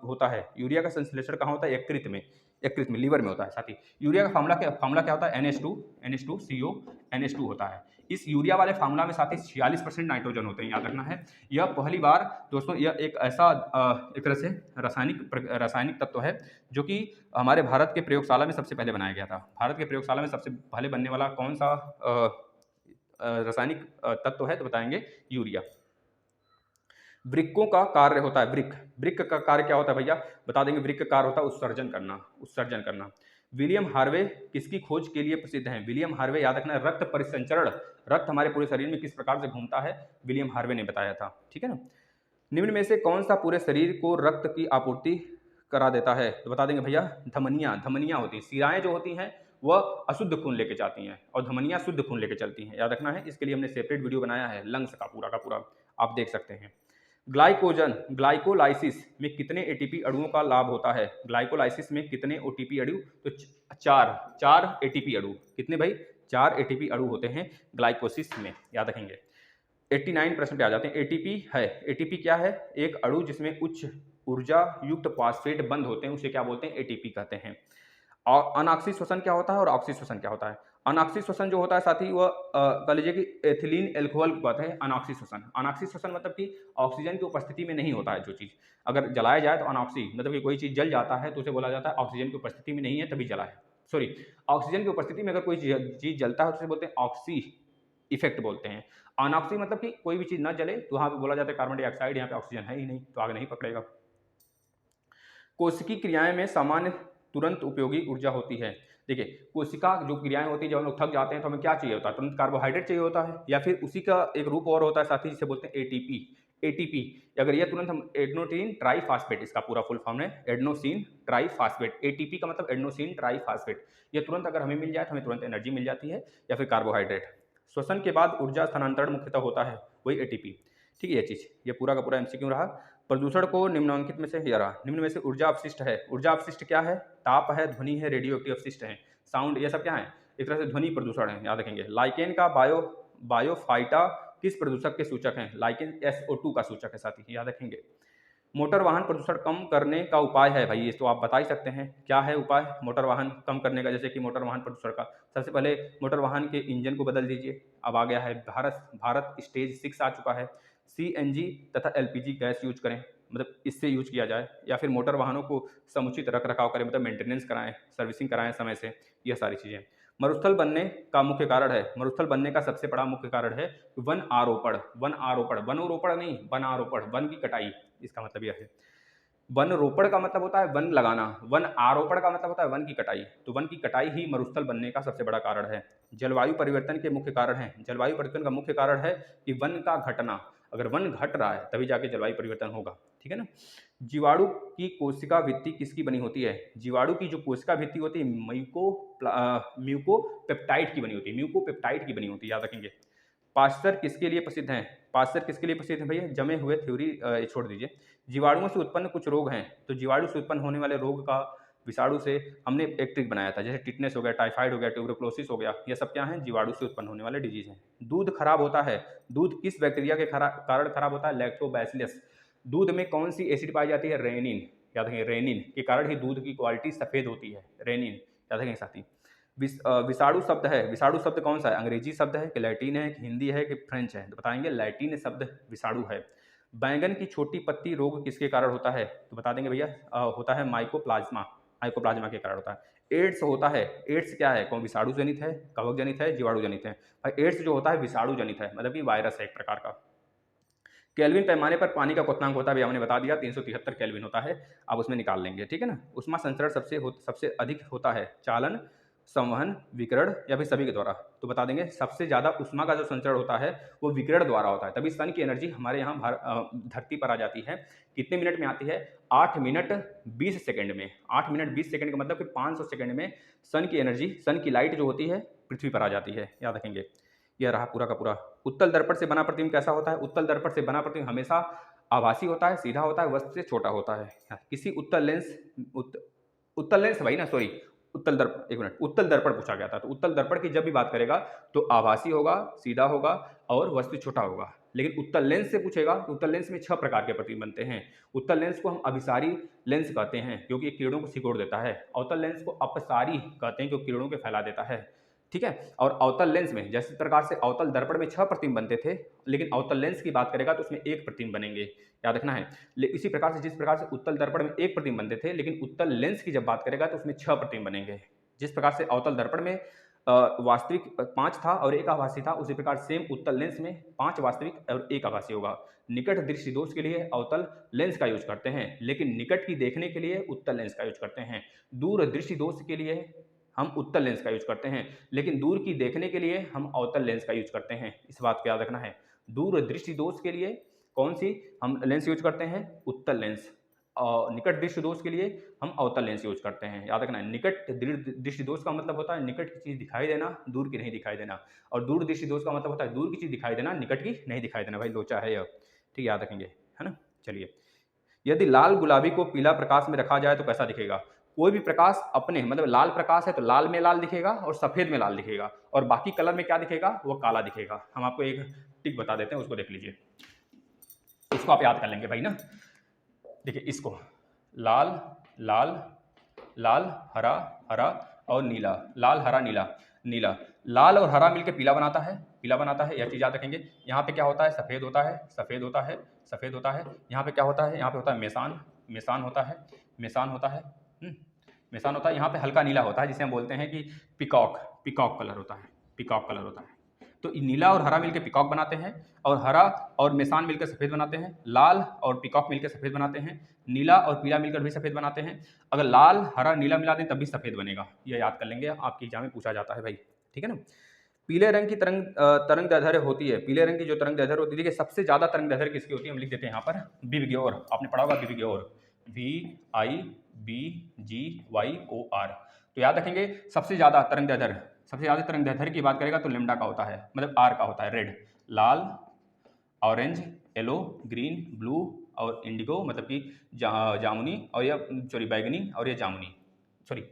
होता है। यूरिया का संश्लेषण कहाँ होता है, यकृत में, यकृत में, लीवर में होता है। साथ ही यूरिया का फार्मूला क्या होता है, NH2CO NH2 होता है। इस यूरिया वाले फार्मूला में साथ ही 46% नाइट्रोजन होते हैं, याद रखना है। यह पहली बार दोस्तों, यह एक ऐसा एक तरह से रासायनिक तत्व है जो कि हमारे भारत के प्रयोगशाला में सबसे पहले बनाया गया था। भारत के प्रयोगशाला में सबसे पहले बनने वाला कौन सा रासायनिक तत्व है, तो बताएंगे यूरिया। वृक्कों का कार्य होता है, वृक्क का कार्य क्या होता है भैया, बता देंगे। वृक्क का कार्य होता है उत्सर्जन करना। विलियम हार्वे किसकी खोज के लिए प्रसिद्ध हैं। विलियम हार्वे याद रखना, रक्त परिसंचरण, रक्त हमारे पूरे शरीर में किस प्रकार से घूमता है, विलियम हार्वे ने बताया था, ठीक है ना। निम्न में से कौन सा पूरे शरीर को रक्त की आपूर्ति करा देता है, तो बता देंगे भैया, धमनियां होती हैं। सिराएं जो होती हैं वह अशुद्ध खून लेके जाती हैं और धमनियां शुद्ध खून लेके चलती हैं, याद रखना है। इसके लिए हमने सेपरेट वीडियो बनाया है लंग्स का पूरा आप देख सकते हैं। ग्लाइकोलाइसिस में कितने एटीपी अणुओं का लाभ होता है। ग्लाइकोलाइसिस में कितने ओटीपी अणु, तो 4 एटीपी अणु। कितने भाई, 4 एटीपी अणु होते हैं ग्लाइकोसिस में, याद रखेंगे। 89% पे आ जाते हैं। एटीपी है, एटीपी क्या है, एक अणु जिसमें उच्च ऊर्जा युक्त फॉस्फेट बंद होते हैं, उसे क्या बोलते हैं, एटीपी कहते हैं। और अनाक्सी श्वसन क्या होता है और ऑक्सी श्वसन क्या होता है। अनाक्सी श्वसन जो होता है साथी वह कह लीजिए कि एथिलीन एल्कोहल को कहते हैं अनाक्सी श्वसन। अनाक्सी श्वसन मतलब कि ऑक्सीजन की उपस्थिति में नहीं होता है जो चीज़, अगर जलाया जाए तो अनॉक्सी, मतलब कि कोई चीज़ जल जाता है तो उसे बोला जाता है ऑक्सीजन की उपस्थिति में नहीं है तभी जला है। सॉरी, ऑक्सीजन की उपस्थिति में अगर कोई चीज़ जलता है तो उसे बोलते हैं ऑक्सी इफेक्ट बोलते हैं। अनॉक्सी मतलब कि कोई भी चीज़ ना जले तो वहाँ पे बोला जाता है कार्बन डाइऑक्साइड, यहाँ पे ऑक्सीजन है ही नहीं तो आग नहीं पकड़ेगा। कोशिकी क्रियाएं में सामान्य तुरंत उपयोगी ऊर्जा होती है। देखिए कोशिका जो क्रियाएं होती है, जब हम लोग थक जाते हैं तो हमें क्या चाहिए होता है, तुरंत कार्बोहाइड्रेट चाहिए होता है, या फिर उसी का एक रूप और होता है साथी जिसे बोलते हैं एटीपी। एटीपी अगर ये तुरंत हम एडेनोसिन ट्राइफॉस्फेट, इसका पूरा फुल फॉर्म है एडेनोसिन ट्राइफॉस्फेट। एटीपी का मतलब एडेनोसिन ट्राइफॉस्फेट। ये तुरंत अगर हमें मिल जाए तो हमें तुरंत एनर्जी मिल जाती है, या फिर कार्बोहाइड्रेट। श्वसन के बाद ऊर्जा स्थानांतरण मुख्यतः होता है, वही एटीपी, ठीक है। ये चीज़, ये पूरा का पूरा एमसीक्यू रहा। प्रदूषण को निम्नलिखित में से ये रहा, निम्न में से ऊर्जा अपशिष्ट है। ऊर्जा अपशिष्ट क्या है, ताप है, ध्वनि है, रेडियो एक्टिव अपशिष्ट है, साउंड, ये सब क्या है, एक तरह से ध्वनि प्रदूषण है, याद रखेंगे। लाइकेन का बायोफाइटा किस प्रदूषक के सूचक हैं, लाइकेन SO2 का सूचक है साथी, याद रखेंगे। मोटर वाहन प्रदूषण कम करने का उपाय है भाई, ये तो आप बता ही सकते हैं क्या है उपाय मोटर वाहन कम करने का। जैसे कि मोटर वाहन प्रदूषण का सबसे पहले मोटर वाहन के इंजन को बदल दीजिए। अब आ गया है भारत स्टेज 6 आ चुका है। CNG तथा LPG गैस यूज करें, मतलब इससे यूज किया जाए, या फिर मोटर वाहनों को समुचित रख रखाव करें, मतलब मेंटेनेंस कराएं, सर्विसिंग कराएं समय से, यह सारी चीज़ें। मरुस्थल बनने का मुख्य कारण है, मरुस्थल बनने का सबसे बड़ा मुख्य कारण है वन आरोपण। वनोरोपण नहीं, वन आरोपण, वन की कटाई, इसका मतलब यह है। वन रोपण का मतलब होता है वन लगाना, वन आरोपण का मतलब होता है वन की कटाई। तो वन की कटाई ही मरुस्थल बनने का सबसे बड़ा कारण है। जलवायु परिवर्तन के मुख्य कारण है, जलवायु परिवर्तन का मुख्य कारण है कि वन का घटना। अगर वन घट रहा है तभी जाके जलवायु परिवर्तन होगा, ठीक है ना। जीवाणु की कोशिका भित्ति किसकी बनी होती है, जीवाणु की जो कोशिका भित्ति होती है म्यूकोपेप्टाइड की बनी होती है, म्यूकोपेप्टाइड की बनी होती है, याद रखेंगे। पाश्चर किसके लिए प्रसिद्ध हैं, पाश्चर किसके लिए प्रसिद्ध है भैया, जमे हुए थ्योरी छोड़ दीजिए। जीवाणुओं से उत्पन्न कुछ रोग हैं, तो जीवाणु से उत्पन्न होने वाले रोग का विषाणु से हमने एक ट्रिक बनाया था, जैसे टिटनेस हो गया, टाइफाइड हो गया, ट्यूबरक्लोसिस हो गया, ये सब क्या है, जीवाणु से उत्पन्न होने वाले डिजीज हैं। दूध खराब होता है, दूध किस बैक्टीरिया के कारण खराब होता है, लैक्टोबैसिलस। दूध में कौन सी एसिड पाई जाती है, रेनिन, याद रखेंगे, रेनिन के कारण ही दूध की क्वालिटी सफेद होती है, रेनिन, याद रखेंगे साथी। विषाणु शब्द है, विषाणु शब्द कौन सा है, अंग्रेजी शब्द है कि लैटिन है कि हिंदी है कि फ्रेंच है, तो बताएंगे लैटिन शब्द विषाणु है। बैंगन की छोटी पत्ती रोग किसके कारण होता है, तो बता देंगे भैया होता है माइकोप्लाज्मा के कारण होता है। एड्स होता है, एड्स क्या है, कौन विषाणु जनित है, कवक जनित है, जीवाणु जनित है। एड्स जो होता है विषाणु जनित है, मतलब कि वायरस है एक प्रकार का। केल्विन पैमाने पर पानी का क्वथनांक होता है, भैया हमने बता दिया 373 केल्विन होता है, आप उसमें निकाल लेंगे, ठीक है ना। ऊष्मा संचरण सबसे अधिक होता है चालन, संवहन, विकिरण या फिर सभी के द्वारा। तो बता देंगे सबसे ज़्यादा ऊष्मा का जो संचरण होता है वो विकिरण द्वारा होता है, तभी सन की एनर्जी हमारे यहाँ धरती पर आ जाती है। कितने मिनट में आती है? 8 मिनट 20 सेकंड में। 8 मिनट 20 सेकंड का मतलब कि 500 सेकंड में सन की एनर्जी, सन की लाइट जो होती है पृथ्वी पर आ जाती है, याद रखेंगे। यह रहा पूरा का पूरा। उत्तल दर्पण से बना प्रतिबिंब कैसा होता है? उत्तल दर्पण से बना प्रतिबिंब हमेशा आभासी होता है, सीधा होता है, वस्तु से छोटा होता है। किसी उत्तल लेंस भाई ना, सॉरी, उत्तल दर्पण, एक मिनट, उत्तल दर्पण पूछा गया था। तो उत्तल दर्पण की जब भी बात करेगा तो आभासी होगा, सीधा होगा और वस्तु छोटा होगा। लेकिन उत्तल लेंस से पूछेगा तो उत्तल लेंस में 6 प्रकार के प्रतिबिंब बनते हैं। उत्तल लेंस को हम अभिसारी लेंस कहते हैं क्योंकि ये किरणों को सिकोड़ देता है। अवतल लेंस को अपसारी कहते हैं क्योंकि किरणों को फैला देता है, ठीक है। और अवतल लेंस में जैसे प्रकार से अवतल दर्पण में 6 प्रतिबिंब बनते थे, लेकिन अवतल लेंस की बात करेगा तो उसमें 1 प्रतिबिंब बनेंगे, याद रखना है। इसी प्रकार से जिस प्रकार से उत्तल दर्पण में 1 प्रतिबिंब बनते थे, लेकिन उत्तल लेंस की जब बात करेगा तो उसमें 6 प्रतिबिंब बनेंगे। जिस प्रकार से अवतल दर्पण में वास्तविक 5 था और 1 आभासी था, उसी प्रकार सेम उत्तल लेंस में 5 वास्तविक और 1 आभासी होगा। निकट दृष्टि दोष के लिए अवतल लेंस का यूज करते हैं, लेकिन निकट की देखने के लिए उत्तल लेंस का यूज करते हैं। दूर दृष्टि दोष के लिए हम उत्तल लेंस का यूज करते हैं, लेकिन दूर की देखने के लिए हम अवतल लेंस का यूज करते हैं। इस बात को याद रखना है। दूर दृष्टि दोष के लिए कौन सी हम लेंस यूज करते हैं? उत्तल लेंस। और निकट दृष्टि दोष के लिए हम अवतल लेंस यूज करते हैं, याद रखना है। निकट दृष्टि दोष का मतलब होता है निकट की चीज दिखाई देना, दूर की नहीं दिखाई देना। और दूर दृष्टि दोष का मतलब होता है दूर की चीज दिखाई देना, निकट की नहीं दिखाई देना। भाई लोचा है यह, ठीक, याद रखेंगे, है ना। चलिए, यदि लाल गुलाबी को पीला प्रकाश में रखा जाए तो कैसा दिखेगा? कोई भी प्रकाश अपने, मतलब लाल प्रकाश है तो लाल में लाल दिखेगा और सफेद में लाल दिखेगा, और बाकी कलर में क्या दिखेगा? वो काला दिखेगा। हम आपको एक टिक बता देते हैं, उसको देख लीजिए। इसको आप याद कर लेंगे भाई ना। देखिए इसको, लाल लाल लाल हरा हरा और नीला, लाल हरा नीला नीला। लाल और हरा मिलकर पीला बनाता है, पीला बनाता है, यह चीज याद रखेंगे। यहाँ पे क्या होता है? सफेद होता है, सफेद होता है, सफेद होता है। यहाँ पे क्या होता है? यहाँ पे होता है मेसान, मेसान होता है, मेसान होता है, मेसान होता है। यहाँ पे हल्का नीला होता है जिसे हम बोलते हैं कि पिकॉक, पिकॉक कलर होता है, पिकॉक कलर होता है। तो नीला और हरा मिलकर पिकॉक बनाते हैं, और हरा और मेसान मिलकर सफ़ेद बनाते हैं। लाल और पिकॉक मिलकर सफ़ेद बनाते हैं। नीला और पीला मिलकर भी सफ़ेद बनाते हैं। अगर लाल हरा नीला मिला दें तब भी सफ़ेद बनेगा, यह याद कर लेंगे, आपकी एग्जाम में पूछा जाता है भाई, ठीक है ना। पीले रंग की तरंग दैर्ध्य होती है, पीले रंग की जो तरंग दैर्ध्य होती है, देखिए सबसे ज़्यादा तरंग दैर्ध्य किसकी होती है? हम लिख देते हैं यहाँ पर विबग्योर, आपने पढ़ा होगा विबग्योर, VIBGYOR। तो याद रखेंगे सबसे ज़्यादा तरंग दैर्ध्य, सबसे ज़्यादा तरंग दैर्ध्य की बात करेगा तो लेमडा का होता है, मतलब R का होता है। रेड, लाल, ऑरेंज, येलो, ग्रीन, ब्लू और इंडिगो, मतलब कि जामुनी, और यह सॉरी बैगनी, और यह जामुनी, सॉरी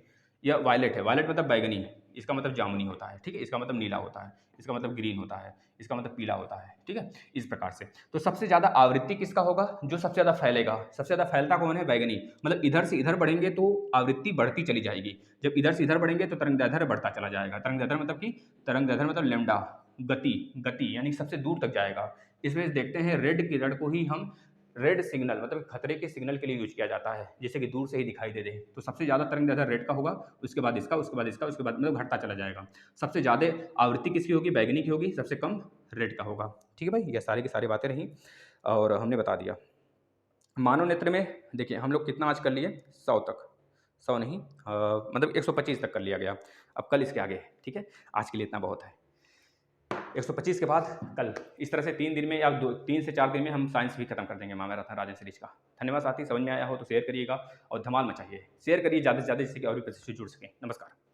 यह वायलेट है। वायलेट मतलब बैगनी, इसका मतलब जामुनी होता है, ठीक है। इसका मतलब नीला होता है, इसका मतलब ग्रीन होता है, इसका मतलब पीला होता है, ठीक है। इस प्रकार से तो सबसे ज़्यादा आवृत्ति किसका होगा? जो सबसे ज़्यादा फैलेगा। सबसे ज़्यादा फैलता कौन है? बैगनी। मतलब इधर से इधर बढ़ेंगे तो आवृत्ति बढ़ती चली जाएगी, जब इधर से इधर बढ़ेंगे तो तरंग दैर्ध्य बढ़ता चला जाएगा। तरंग दैर्ध्य मतलब कि तरंग दैर्ध्य मतलब लेमडा, गति, गति यानी सबसे दूर तक जाएगा। इसमें देखते हैं रेड किरण को ही हम रेड सिग्नल, मतलब खतरे के सिग्नल के लिए यूज किया जाता है, जैसे कि दूर से ही दिखाई दे दे। तो सबसे ज़्यादा तरंग दैर्ध्य रेड का होगा, उसके बाद इसका, उसके बाद इसका, उसके बाद मतलब घटता चला जाएगा। सबसे ज़्यादा आवृत्ति किसकी होगी? बैगनी की होगी, सबसे कम रेड का होगा, ठीक है भाई। ये सारी की सारी बातें रहीं और हमने बता दिया। मानव नेत्र में देखिए हम लोग कितना आज कर लिए? 100 तक, 100 नहीं मतलब 125 तक कर लिया गया। अब कल इसके आगे, ठीक है। आज के लिए इतना बहुत है। 125 के बाद कल इस तरह से 3 दिन में या 3 से 4 दिन में हम साइंस भी खत्म कर देंगे महाभारत राजन सीरीज का। धन्यवाद साथी, समझ में आया हो तो शेयर करिएगा और धमाल मचाइए, शेयर करिए ज़्यादा से ज़्यादा जिससे कि और भी प्रतिशत जुड़ सकें। नमस्कार।